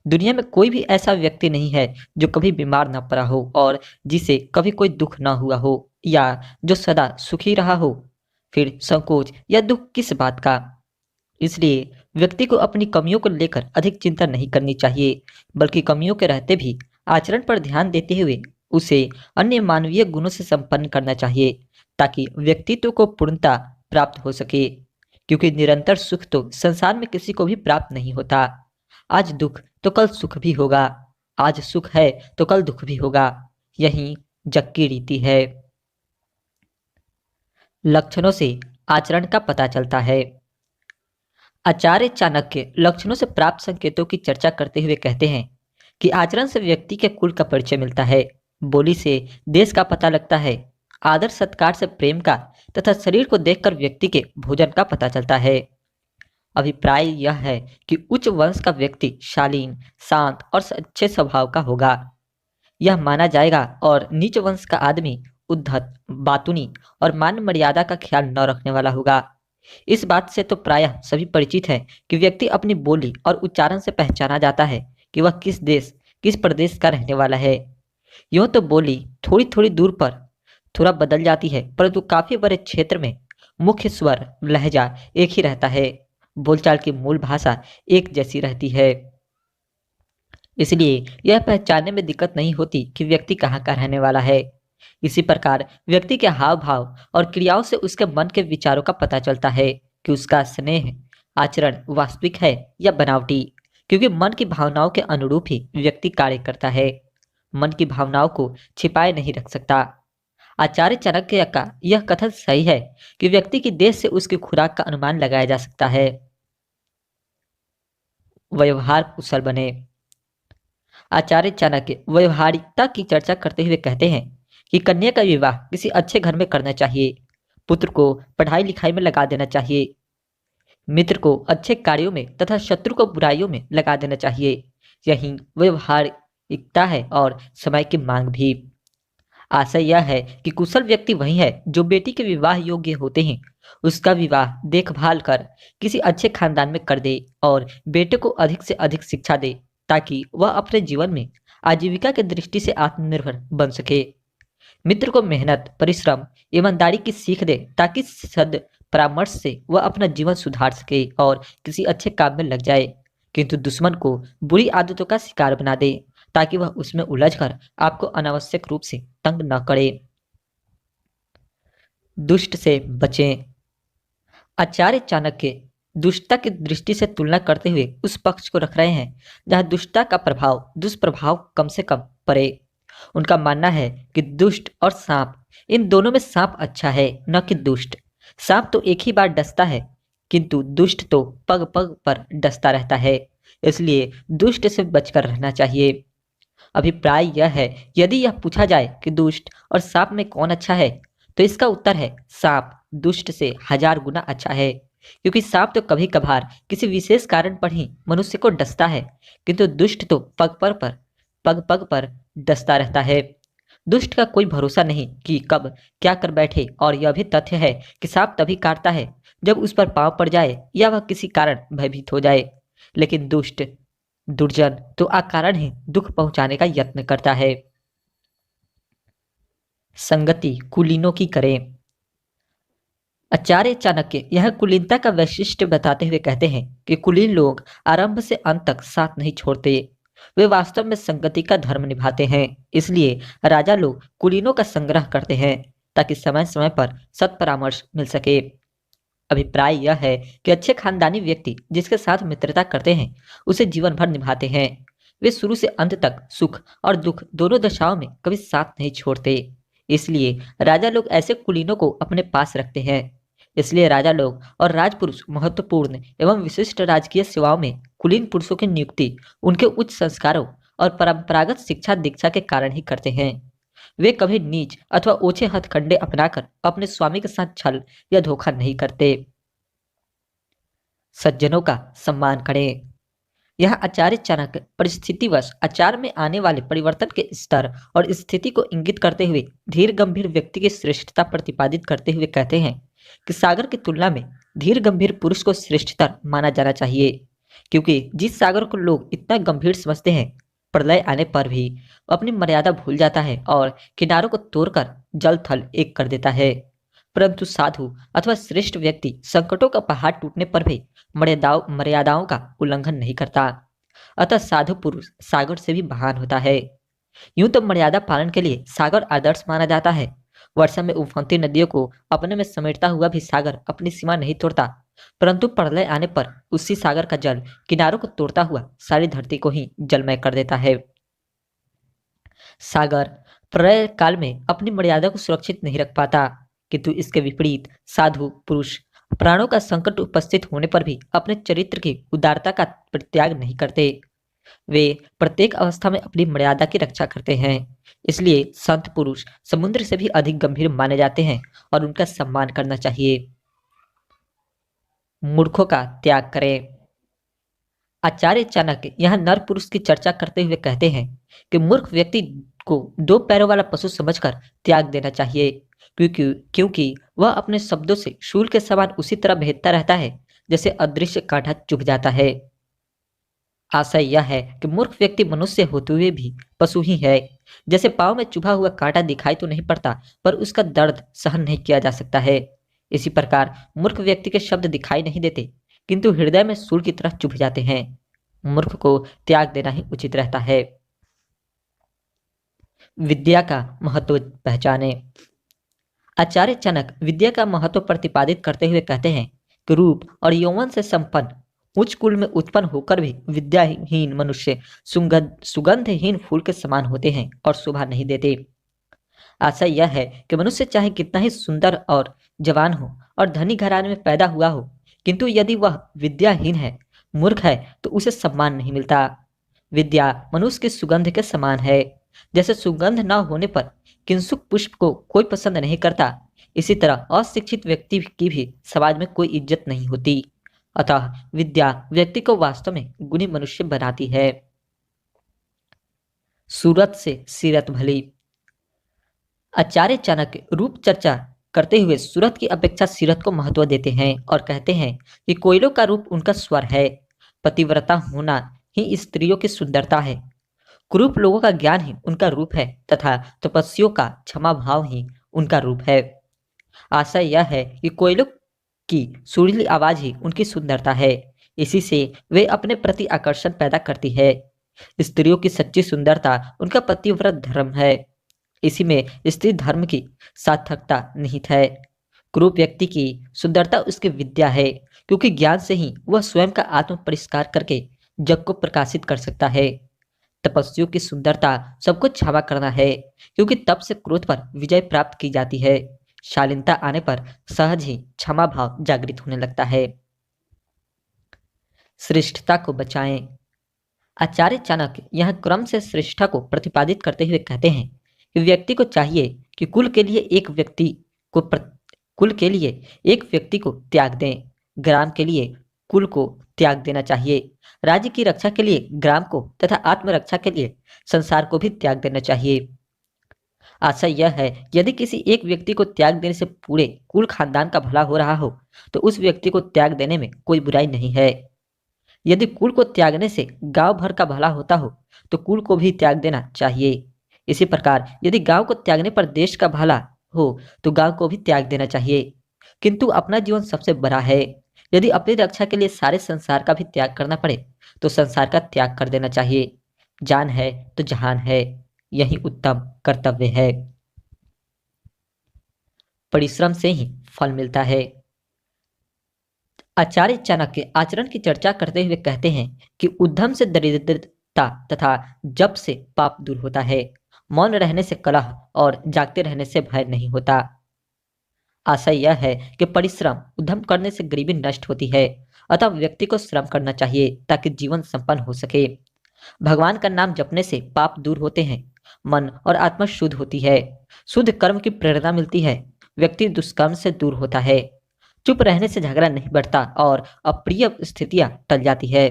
दुनिया में कोई भी ऐसा व्यक्ति नहीं है जो कभी बीमार न पड़ा हो और जिसे कभी कोई दुख न हुआ हो, या जो सदा सुखी रहा हो। फिर संकोच या दुख किस बात का। इसलिए व्यक्ति को अपनी कमियों को लेकर अधिक चिंता नहीं करनी चाहिए, बल्कि कमियों के रहते भी आचरण पर ध्यान देते हुए उसे अन्य मानवीय गुणों से संपन्न करना चाहिए, ताकि व्यक्तित्व को पूर्णता प्राप्त हो सके। क्योंकि निरंतर सुख तो संसार में किसी को भी प्राप्त नहीं होता। आज दुख तो कल सुख भी होगा, आज सुख है तो कल दुख भी होगा। यही जग की रीति है। लक्षणों से आचरण का पता चलता है। आचार्य चाणक्य लक्षणों से प्राप्त संकेतों की चर्चा करते हुए कहते हैं कि आचरण से व्यक्ति के कुल का परिचय मिलता है, बोली से देश का पता लगता है, आदर सत्कार से प्रेम का तथा शरीर को देखकर व्यक्ति के भोजन का पता चलता है। अभिप्राय यह है कि उच्च वंश का व्यक्ति शालीन, शांत और अच्छे स्वभाव का होगा, यह माना जाएगा, और नीच वंश का आदमी उद्धत, बातूनी और मान मर्यादा का ख्याल न रखने वाला होगा। इस बात से तो प्रायः सभी परिचित है कि व्यक्ति अपनी बोली और उच्चारण से पहचाना जाता है कि वह किस देश, किस प्रदेश का रहने वाला है। यूं तो बोली थोड़ी थोड़ी दूर पर थोड़ा बदल जाती है, परंतु काफी बड़े क्षेत्र में मुख्य स्वर, लहजा एक ही रहता है। बोलचाल की मूल भाषा एक जैसी रहती है। इसलिए यह पहचानने में दिक्कत नहीं होती कि व्यक्ति कहाँ का रहने वाला है। इसी प्रकार व्यक्ति के हाव भाव और क्रियाओं से उसके मन के विचारों का पता चलता है कि उसका स्नेह आचरण वास्तविक है या बनावटी। क्योंकि मन की भावनाओं के अनुरूप ही व्यक्ति कार्य करता है। मन की भावनाओं को छिपाए नहीं रख सकता। आचार्य चाणक्य का यह कथन सही है कि व्यक्ति की देश से उसकी खुराक का अनुमान लगाया जा सकता है। व्यवहार कुशल बने। आचार्य चाणक्य व्यवहारिकता की चर्चा करते हुए कहते हैं कि कन्या का विवाह किसी अच्छे घर में करना चाहिए, पुत्र को पढ़ाई लिखाई में लगा देना चाहिए, मित्र को अच्छे कार्यों में तथा शत्रु को बुराइयों में लगा देना चाहिए। यही व्यवहारिकता है और समय की मांग भी। आशय यह है कि कुशल व्यक्ति वही है जो बेटी के विवाह योग्य होते हैं उसका विवाह देखभाल कर किसी अच्छे खानदान में कर दे और बेटे को अधिक से अधिक शिक्षा दे, ताकि वह अपने जीवन में आजीविका की दृष्टि से आत्मनिर्भर बन सके। मित्र को मेहनत, परिश्रम, ईमानदारी की सीख दे, ताकि सद परामर्श से वह अपना जीवन सुधार सके और किसी अच्छे काम में लग जाए। किंतु दुश्मन को बुरी आदतों का शिकार बना दे, ताकि वह उसमें उलझकर आपको अनावश्यक रूप से तंग न करे। दुष्ट से बचें। आचार्य चाणक्य दुष्टता की दृष्टि से तुलना करते हुए उस पक्ष को रख रहे हैं जहां दुष्टता का प्रभाव दुष्प्रभाव कम से कम पड़े। उनका मानना है कि दुष्ट और सांप, इन दोनों में सांप अच्छा है, न कि दुष्ट। सांप तो एक ही बार डसता है, किंतु दुष्ट तो पग पग पर डसता रहता है। इसलिए दुष्ट से बचकर रहना चाहिए। अभिप्राय यह है, यदि यह पूछा जाए कि दुष्ट और सांप में कौन अच्छा है, तो इसका उत्तर है सांप दुष्ट से 1000 गुना अच्छा है। क्योंकि सांप तो कभी कभार किसी विशेष कारण पर ही मनुष्य को डसता है, किंतु दुष्ट तो पग पग पर डसता रहता है। दुष्ट का कोई भरोसा नहीं कि कब क्या कर बैठे, और यह भी तथ्य है कि सांप तभी काटता है जब उस पर पांव पड़ जाए या वह किसी कारण भयभीत हो जाए। लेकिन दुष्ट दुर्जन तो अकारण ही दुख पहुंचाने का यत्न करता है। संगति कुलीनों की करें। आचार्य चाणक्य यह कुलीनता का वैशिष्ट्य बताते हुए कहते हैं कि कुलीन लोग आरंभ से अंत तक साथ नहीं छोड़ते। वे वास्तव में संगति का धर्म निभाते हैं। इसलिए राजा लोग कुलीनों का संग्रह करते हैं ताकि समय समय पर सत परामर्श मिल सके। अभिप्राय यह है कि अच्छे खानदानी व्यक्ति जिसके साथ मित्रता करते हैं उसे जीवन भर निभाते हैं। वे शुरू से अंत तक सुख और दुख दोनों दशाओं में कभी साथ नहीं छोड़ते। इसलिए राजा लोग ऐसे कुलीनों को अपने पास रखते हैं। इसलिए राजा लोग और राजपुरुष महत्वपूर्ण एवं विशिष्ट राजकीय सेवाओं में कुलीन पुरुषों की नियुक्ति उनके उच्च संस्कारों और परंपरागत शिक्षा दीक्षा के कारण ही करते हैं। वे कभी नीच अथवा ओछे हथकंडे अपनाकर अपने स्वामी के साथ छल या धोखा नहीं करते। सज्जनों का सम्मान करें। यह आचार्य चाणक्य परिस्थितिवश आचार में आने वाले परिवर्तन के स्तर और स्थिति को इंगित करते हुए धीर गंभीर व्यक्ति की श्रेष्ठता प्रतिपादित करते हुए कहते हैं कि सागर की तुलना में धीर गंभीर पुरुष को श्रेष्ठतर माना जाना चाहिए, क्योंकि जिस सागर को लोग इतना गंभीर समझते हैं प्रलय आने पर भी अपनी मर्यादा भूल जाता है और किनारों को तोड़कर जल थल एक कर देता है। परंतु साधु अथवा श्रेष्ठ व्यक्ति संकटों का पहाड़ टूटने पर भी मर्यादाओं का उल्लंघन नहीं करता। अतः साधु पुरुष सागर से भी महान होता है। यूं तो मर्यादा पालन के लिए सागर आदर्श माना जाता है। वर्षा में उफनती नदियों को अपने में समेटता हुआ भी सागर अपनी सीमा नहीं तोड़ता, परंतु प्रलय आने पर उसी सागर का जल किनारों को तोड़ता हुआ सारी धरती को ही जलमय कर देता है। सागर प्रलय काल में अपनी मर्यादा को सुरक्षित नहीं रख पाता, किंतु इसके विपरीत साधु पुरुष प्राणों का संकट उपस्थित होने पर भी अपने चरित्र की उदारता का परित्याग नहीं करते। वे प्रत्येक अवस्था में अपनी मर्यादा की रक्षा करते हैं। इसलिए संत पुरुष समुद्र से भी अधिक गंभीर माने जाते हैं और उनका सम्मान करना चाहिए। मूर्खों का त्याग करें। आचार्य चाणक्य यह नर पुरुष की चर्चा करते हुए कहते हैं कि मूर्ख व्यक्ति को दो पैरों वाला पशु समझकर त्याग देना चाहिए, क्योंकि वह अपने शब्दों से शूल के समान उसी तरह भेदता रहता है जैसे अदृश्य कांटा चुभ जाता है। आशय यह है कि मूर्ख व्यक्ति मनुष्य होते हुए भी पशु ही है। जैसे पांव में चुभा हुआ कांटा दिखाई तो नहीं पड़ता, पर उसका दर्द सहन नहीं किया जा सकता है। इसी प्रकार मूर्ख व्यक्ति के शब्द दिखाई नहीं देते, किंतु हृदय में शूल की तरह चुभ जाते हैं। मूर्ख को त्याग देना ही उचित रहता है। विद्या का महत्व पहचाने। आचार्य चाणक्य विद्या का महत्व प्रतिपादित करते हुए कहते हैं कि रूप और यौवन से संपन्न उच्च कुल में उत्पन्न होकर भी विद्याहीन मनुष्य सुगंधहीन फूल के समान होते हैं और शोभा नहीं देते। आशा यह है कि मनुष्य चाहे कितना ही सुंदर और जवान हो और धनी घराने में पैदा हुआ हो, किंतु यदि वह विद्याहीन है, मूर्ख है, तो उसे सम्मान नहीं मिलता। विद्या मनुष्य की सुगंध के समान है। जैसे सुगंध न होने पर किंसुक पुष्प को कोई पसंद नहीं करता, इसी तरह अशिक्षित व्यक्ति की भी समाज में कोई इज्जत नहीं होती। अतः विद्या व्यक्ति को वास्तव में गुणी मनुष्य बनाती है। सूरत से सीरत भली। आचार्य चाणक्य रूप चर्चा करते हुए सूरत की अपेक्षा सीरत को महत्व देते हैं और कहते हैं कि कोयलों का रूप उनका स्वर है। पतिव्रता होना ही स्त्रियों की सुंदरता है। कुरूप लोगों का ज्ञान ही उनका रूप है तथा तपस्वियों का क्षमा भाव ही उनका रूप है। आशय यह है कि कोयलों की सुरीली आवाज ही उनकी सुंदरता है। इसी से वे अपने प्रति आकर्षण पैदा करती है। स्त्रियों की सच्ची सुंदरता उनका पतिव्रत धर्म है। इसी में स्त्री धर्म की सार्थकता निहित है। कुरूप व्यक्ति की सुंदरता उसकी विद्या है, क्योंकि ज्ञान से ही वह स्वयं का आत्म परिष्कार करके जग को प्रकाशित कर सकता है। तपस्वियों की सुंदरता सबको क्षमा करना है, क्योंकि तप से क्रोध पर विजय प्राप्त की जाती है। शालीनता आने पर सहज ही क्षमा भाव जागृत होने लगता है। श्रेष्ठता को बचाएं। आचार्य चाणक्य यह क्रम से श्रेष्ठता को प्रतिपादित करते हुए कहते हैं कि व्यक्ति को चाहिए कि कुल के लिए एक व्यक्ति को त्याग दें, ग्राम के लिए कुल को त्याग देना चाहिए, राज्य की रक्षा के लिए ग्राम को तथा आत्मरक्षा के लिए संसार को भी त्याग देना चाहिए। आशा यह है यदि किसी एक व्यक्ति को त्याग देने से पूरे कुल खानदान का भला हो रहा हो, तो उस व्यक्ति को त्याग देने में कोई बुराई नहीं है। यदि कुल को त्यागने से गांव भर का भला होता हो, तो कुल को भी त्याग देना चाहिए। इसी प्रकार यदि गांव को त्यागने पर देश का भला हो, तो गांव को भी त्याग देना चाहिए। किंतु अपना जीवन सबसे बड़ा है। यदि अपनी रक्षा के लिए सारे संसार का भी त्याग करना पड़े तो संसार का त्याग कर देना चाहिए। जान है तो जहान है, यही उत्तम कर्तव्य है। परिश्रम से ही फल मिलता है। आचार्य चाणक्य आचरण की चर्चा करते हुए कहते हैं कि उद्यम से दरिद्रता तथा जप से पाप दूर होता है। मौन रहने से कलह और जागते रहने से भय नहीं होता। आशय यह है कि परिश्रम उद्यम करने से गरीबी नष्ट होती है। अतः व्यक्ति को श्रम करना चाहिए ताकि जीवन संपन्न हो सके। भगवान का नाम जपने से पाप दूर होते हैं, मन और आत्मा शुद्ध होती है, शुद्ध कर्म की प्रेरणा मिलती है, व्यक्ति दुष्कर्म से दूर होता है, चुप रहने से झगड़ा नहीं बढ़ता और अप्रिय स्थितियां टल जाती है,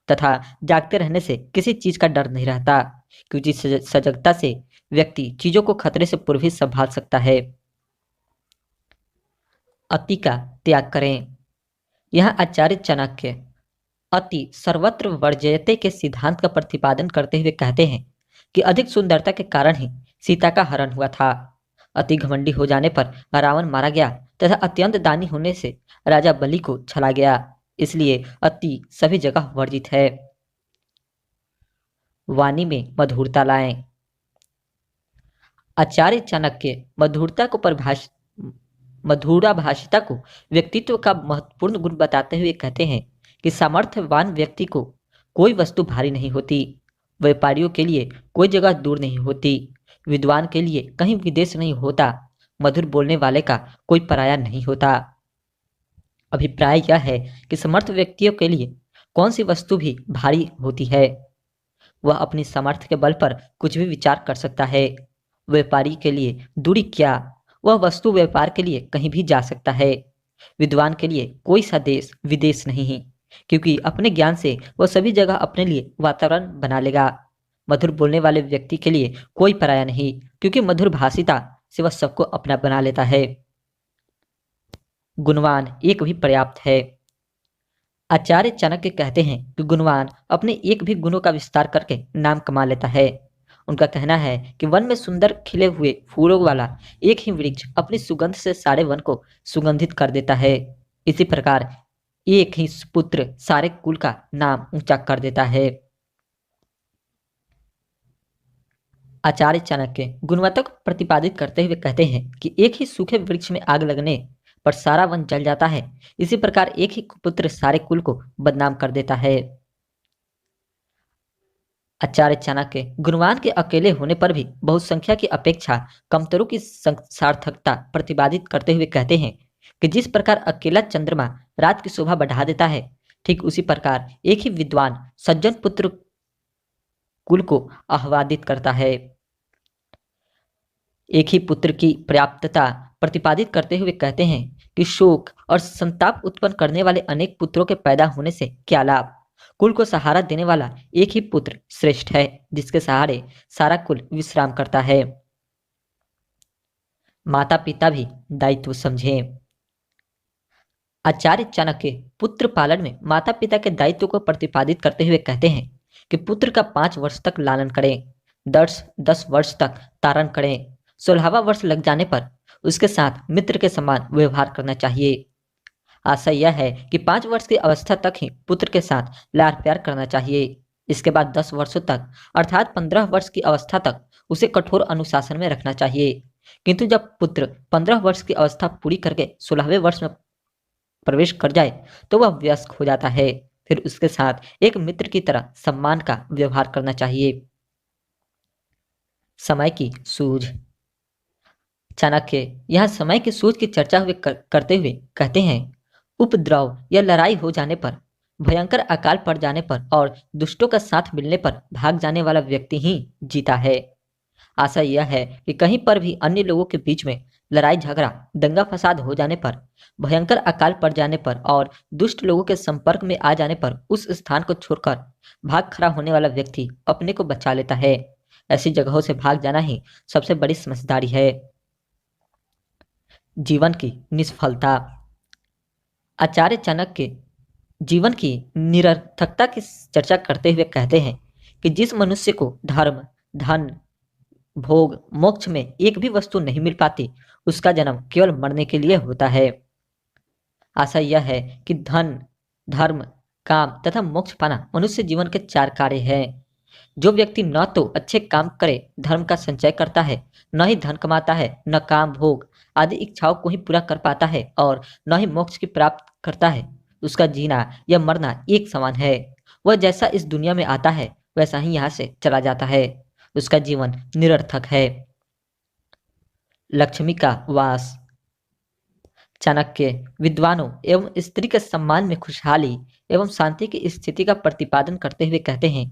तथा जागते रहने से किसी चीज का डर नहीं रहता, क्योंकि सजगता से व्यक्ति चीजों को खतरे से पूर्व ही संभाल सकता है। अति का त्याग करें। यह आचार्य चाणक्य अति सर्वत्र वर्जयते के सिद्धांत का प्रतिपादन करते हुए कहते हैं कि अधिक सुंदरता के कारण ही सीता का हरण हुआ था। अति घमंडी हो जाने पर रावण मारा गया तथा अत्यंत दानी होने से राजा बलि को छला गया। इसलिए अति सभी जगह वर्जित है। वाणी में मधुरता लाएं। आचार्य चाणक्य मधुराभाषिता को व्यक्तित्व का महत्वपूर्ण गुण बताते हुए कहते हैं कि सामर्थ्यवान व्यक्ति को कोई वस्तु भारी नहीं होती, व्यापारियों के लिए कोई जगह दूर नहीं होती, विद्वान के लिए कहीं विदेश नहीं होता, मधुर बोलने वाले का कोई पराया नहीं होता। अभिप्राय यह है कि समर्थ व्यक्तियों के लिए कौन सी वस्तु भी भारी होती है। वह अपनी सामर्थ्य के बल पर कुछ भी विचार कर सकता है। व्यापारी के लिए दूरी क्या, वह वस्तु व्यापार के लिए कहीं भी जा सकता है। विद्वान के लिए कोई सा देश विदेश नहीं है, क्योंकि अपने ज्ञान से वह सभी जगह अपने लिए वातावरण बना लेगा। मधुर बोलने वाले व्यक्ति के लिए कोई पराया नहीं, क्योंकि मधुर भाषिता से वह सबको अपना बना लेता है। गुणवान एक भी पर्याप्त है। आचार्य चाणक्य कहते हैं कि गुणवान अपने एक भी गुणों का विस्तार करके नाम कमा लेता है। उनका कहना है कि वन में सुंदर खिले हुए फूलों वाला एक ही वृक्ष अपनी सुगंध से सारे वन को सुगंधित कर देता है। इसी प्रकार एक ही पुत्र सारे कुल का नाम ऊंचा कर देता है। आचार्य चाणक्य गुणवत्ता को प्रतिपादित करते हुए कहते हैं कि एक ही सूखे वृक्ष में आग लगने पर सारा वन जल जाता है, इसी प्रकार एक ही पुत्र सारे कुल को बदनाम कर देता है। आचार्य चाणक्य गुणवान के अकेले होने पर भी बहुसंख्या की अपेक्षा कमतरों की सार्थकता प्रतिपादित करते हुए कहते हैं कि जिस प्रकार अकेला चंद्रमा रात की शोभा बढ़ा देता है, ठीक उसी प्रकार एक ही विद्वान सज्जन पुत्र कुल को आह्लादित करता है। एक ही पुत्र की पर्याप्तता प्रतिपादित करते हुए कहते हैं कि शोक और संताप उत्पन्न करने वाले अनेक पुत्रों के पैदा होने से क्या लाभ। कुल को सहारा देने वाला एक ही पुत्र श्रेष्ठ है, जिसके सहारे सारा कुल विश्राम करता है। माता पिता भी दायित्व समझें। आचार्य चाणक्य पुत्र पालन में माता पिता के दायित्व को प्रतिपादित करते हुए कहते हैं कि पुत्र का 5 वर्ष तक लालन करें, 10 वर्ष तक तारण करें, 16वां वर्ष लग जाने पर उसके साथ मित्र के समान व्यवहार करना चाहिए। आशय यह है कि 5 वर्ष की अवस्था तक ही पुत्र के साथ लाड़ प्यार करना चाहिए। इसके बाद 10 वर्षों तक अर्थात 15 वर्ष की अवस्था तक उसे कठोर अनुशासन में रखना चाहिए। किंतु जब पुत्र 15 वर्ष की अवस्था पूरी करके 16वें वर्ष में प्रवेश कर जाए तो वह वयस्क हो जाता है। फिर उसके साथ एक मित्र की तरह सम्मान का व्यवहार करना चाहिए। समय की सूझ। चाणक्य यह समय की सूझ की चर्चा करते हुए कहते हैं, उपद्रव या लड़ाई हो जाने पर, भयंकर अकाल पड़ जाने पर और दुष्टों का साथ मिलने पर भाग जाने वाला व्यक्ति ही जीता है। आशा यह है कि कहीं पर भी अन्य लोगों के बीच में लड़ाई झगड़ा दंगा फसाद हो जाने पर, भयंकर अकाल पड़ जाने पर और दुष्ट लोगों के संपर्क में आ जाने पर उस स्थान को छोड़कर भाग खड़ा होने वाला व्यक्ति अपने को बचा लेता है। ऐसी जगहों से भाग जाना ही सबसे बड़ी समझदारी है। जीवन की निष्फलता। आचार्य चाणक्य जीवन की निरर्थकता की चर्चा करते हुए कहते हैं कि जिस मनुष्य को धर्म, धन, भोग, मोक्ष में एक भी वस्तु नहीं मिल पाती, उसका जन्म केवल मरने के लिए होता है। आशा यह है कि धन, धर्म, काम तथा मोक्ष पाना मनुष्य जीवन के 4 कार्य हैं। जो व्यक्ति न तो अच्छे काम करे, धर्म का संचय करता है, न ही धन कमाता है, न काम भोग आदि इच्छाओं को ही पूरा कर पाता है और न ही मोक्ष की प्राप्त करता है, उसका जीना या मरना एक समान है। वह जैसा इस दुनिया में आता है वैसा ही यहाँ से चला जाता है। उसका जीवन निरर्थक है। लक्ष्मी का वास। चाणक्य विद्वानों एवं स्त्री के सम्मान में खुशहाली एवं शांति की स्थिति का प्रतिपादन करते हुए कहते हैं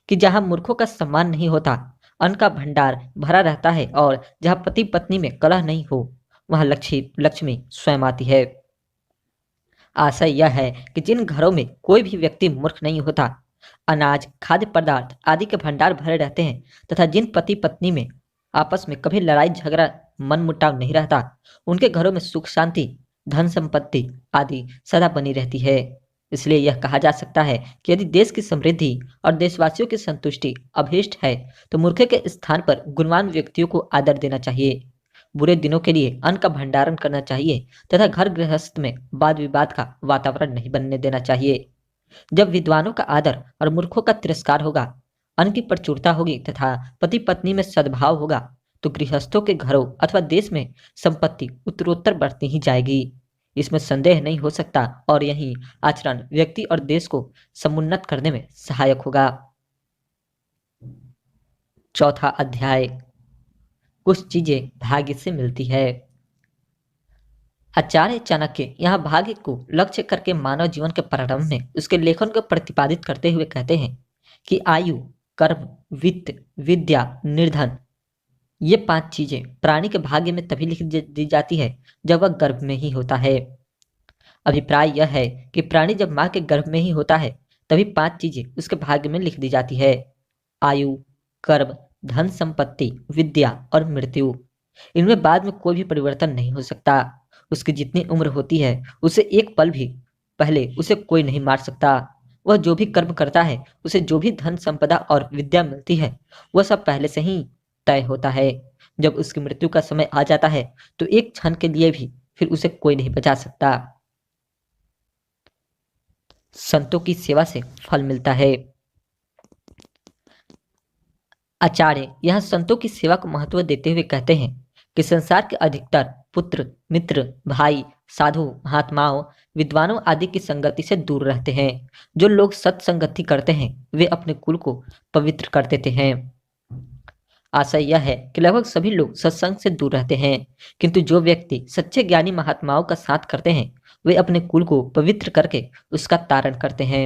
कि जहाँ मूर्खों का सम्मान नहीं होता, अन्न का भंडार भरा रहता है और जहाँ पति पत्नी में कलह नहीं हो, वहाँ लक्ष्मी स्वयं आती है। आशय यह है कि जिन घरों में कोई भी व्यक्ति मूर्ख नहीं होता, अनाज, खाद्य पदार्थ आदि के भंडार भरे रहते हैं तथा जिन पति पत्नी में आपस में कभी लड़ाई झगड़ा मनमुटाव नहीं रहता, उनके घरों में सुख शांति, धन संपत्ति आदि सदा बनी रहती है। इसलिए यह कहा जा सकता है कि यदि देश की समृद्धि और देशवासियों की संतुष्टि अभीष्ट है तो मूर्ख के स्थान पर गुणवान व्यक्तियों को आदर देना चाहिए। बुरे दिनों के लिए अन्न का भंडारण करना चाहिए तथा घर गृहस्थ में वाद विवाद का वातावरण नहीं बनने देना चाहिए। जब विद्वानों का आदर और मूर्खों का तिरस्कार होगा, अन्न की प्रचुरता होगी तथा पति पत्नी में सद्भाव होगा, तो गृहस्थों के घरों अथवा देश में संपत्ति उत्तरोत्तर बढ़ती ही जाएगी। इसमें संदेह नहीं हो सकता और यही आचरण व्यक्ति और देश को समुन्नत करने में सहायक होगा। चौथा अध्याय, कुछ चीजें भाग्य से मिलती है। आचार्य चाणक्य यहाँ भाग्य को लक्ष्य करके मानव जीवन के प्रारंभ में उसके लेखन को प्रतिपादित करते हुए कहते हैं कि आयु, कर्म, वित्त, विद्या, निर्धन, ये 5 चीजें प्राणी के भाग्य में तभी लिख दी जाती है जब वह गर्भ में ही होता है। अभिप्राय यह है कि प्राणी जब माँ के गर्भ में ही होता है तभी 5 चीजें उसके भाग्य में लिख दी जाती है: आयु, कर्म, धन संपत्ति, विद्या और मृत्यु। इनमें बाद में कोई भी परिवर्तन नहीं हो सकता। उसकी जितनी उम्र होती है उसे एक पल भी पहले उसे कोई नहीं मार सकता। वह जो भी कर्म करता है, उसे जो भी धन संपदा और विद्या मिलती है, वह सब पहले से ही तय होता है। जब उसकी मृत्यु का समय आ जाता है तो एक क्षण के लिए भी फिर उसे कोई नहीं बचा सकता। संतों की सेवा से फल मिलता है। आचार्य यहाँ संतों की सेवा को महत्व देते हुए कहते हैं कि संसार के अधिकतर पुत्र, मित्र, भाई, साधु, महात्माओं, विद्वानों आदि की संगति से दूर रहते हैं। जो लोग सत्संगति करते हैं वे अपने कुल को पवित्र कर देते हैं। आशय यह है कि लगभग सभी लोग सत्संग से दूर रहते हैं, किंतु जो व्यक्ति सच्चे ज्ञानी महात्माओं का साथ करते हैं वे अपने कुल को पवित्र करके उसका तारण करते हैं।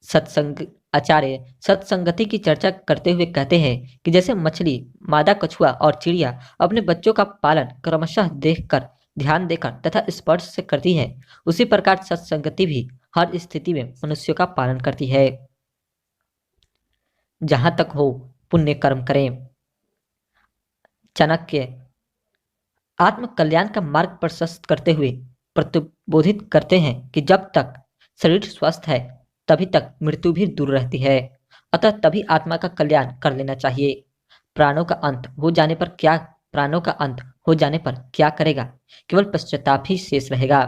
सत्संग आचार्य सत्संगति की चर्चा करते हुए कहते हैं कि जैसे मछली, मादा कछुआ और चिड़िया अपने बच्चों का पालन क्रमशः देखकर, ध्यान देकर तथा स्पर्श से करती है, उसी प्रकार सत्संगति भी हर स्थिति में मनुष्यों का पालन करती है। जहां तक हो पुण्य कर्म करें। चाणक्य आत्म कल्याण का मार्ग प्रशस्त करते हुए प्रतिबोधित करते हैं कि जब तक शरीर स्वस्थ है तभी तक मृत्यु भी दूर रहती है, अतः तभी आत्मा का कल्याण कर लेना चाहिए। प्राणों का अंत हो जाने पर क्या करेगा, केवल पश्चाताप ही शेष रहेगा।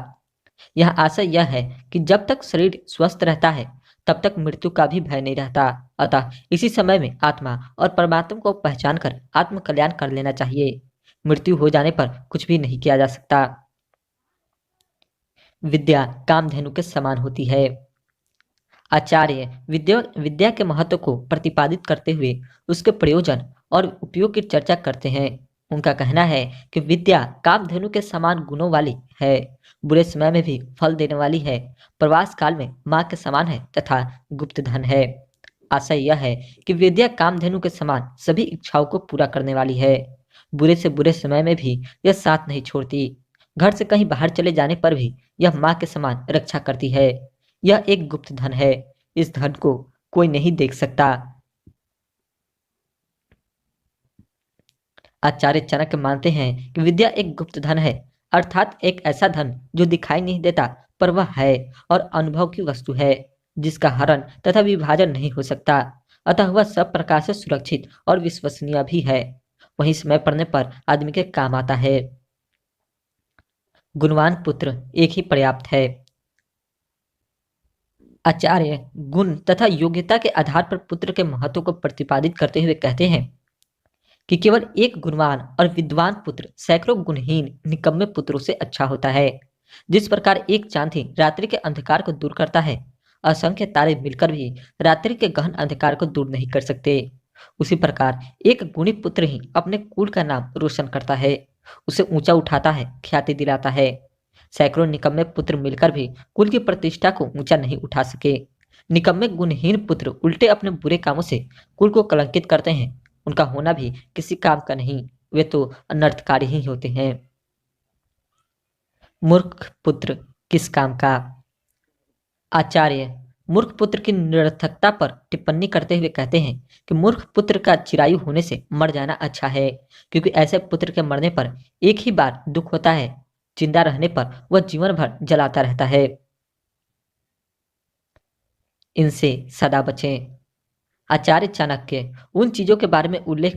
यह आशय यह है कि जब तक शरीर स्वस्थ रहता है तब तक मृत्यु का भी भय नहीं रहता, अतः इसी समय में आत्मा और परमात्मा को पहचान कर आत्म कल्याण कर लेना चाहिए। मृत्यु हो जाने पर कुछ भी नहीं किया जा सकता। विद्या कामधेनु के समान होती है। आचार्य विद्या के महत्व को प्रतिपादित करते हुए उसके प्रयोजन और उपयोग की चर्चा करते हैं। उनका कहना है कि विद्या कामधेनु के समान गुणों वाली है, बुरे समय में भी फल देने वाली है, प्रवास काल में माँ के समान है तथा गुप्त धन है। आशय यह है कि विद्या कामधेनु के समान सभी इच्छाओं को पूरा करने वाली है। बुरे से बुरे समय में भी यह साथ नहीं छोड़ती। घर से कहीं बाहर चले जाने पर भी यह माँ के समान रक्षा करती है। यह एक गुप्त धन है, इस धन को कोई नहीं देख सकता। आचार्य चाणक्य मानते हैं कि विद्या एक गुप्त धन है, अर्थात एक ऐसा धन जो दिखाई नहीं देता पर वह है और अनुभव की वस्तु है, जिसका हरण तथा विभाजन नहीं हो सकता, अतः वह सब प्रकार से सुरक्षित और विश्वसनीय भी है। वही समय पड़ने पर आदमी के काम आता है। गुणवान पुत्र एक ही पर्याप्त है। आचार्य गुण तथा योग्यता के आधार पर पुत्र के महत्व को प्रतिपादित करते हुए कहते हैं कि केवल एक गुणवान और विद्वान पुत्र सैकड़ों गुणहीन निकम्मे पुत्रों से अच्छा होता है। जिस प्रकार एक चांद ही रात्रि के अंधकार को दूर करता है, असंख्य तारे मिलकर भी रात्रि के गहन अंधकार को दूर नहीं कर सकते। उसी प्रकार एक गुणी पुत्र ही अपने कुल का नाम रोशन करता है, उसे ऊंचा उठाता है, ख्याति दिलाता है। सैकड़ों निकम्मे पुत्र मिलकर भी कुल की प्रतिष्ठा को ऊंचा नहीं उठा सके। निकम्मे गुणहीन पुत्र उल्टे अपने बुरे कामों से कुल को कलंकित करते हैं। उनका होना भी किसी काम का नहीं, वे तो अनर्थकारी ही होते हैं। मूर्ख पुत्र किस काम का? आचार्य मूर्ख पुत्र की निरर्थकता पर टिप्पणी करते हुए कहते हैं कि मूर्ख पुत्र का चिरायु होने से मर जाना अच्छा है, क्योंकि ऐसे पुत्र के मरने पर एक ही बार दुख होता है, जिंदा रहने पर वह जीवन भर जलाता रहता है। इनसे सदा बचें। आचार्य चाणक्य उन चीजों के बारे में उल्लेख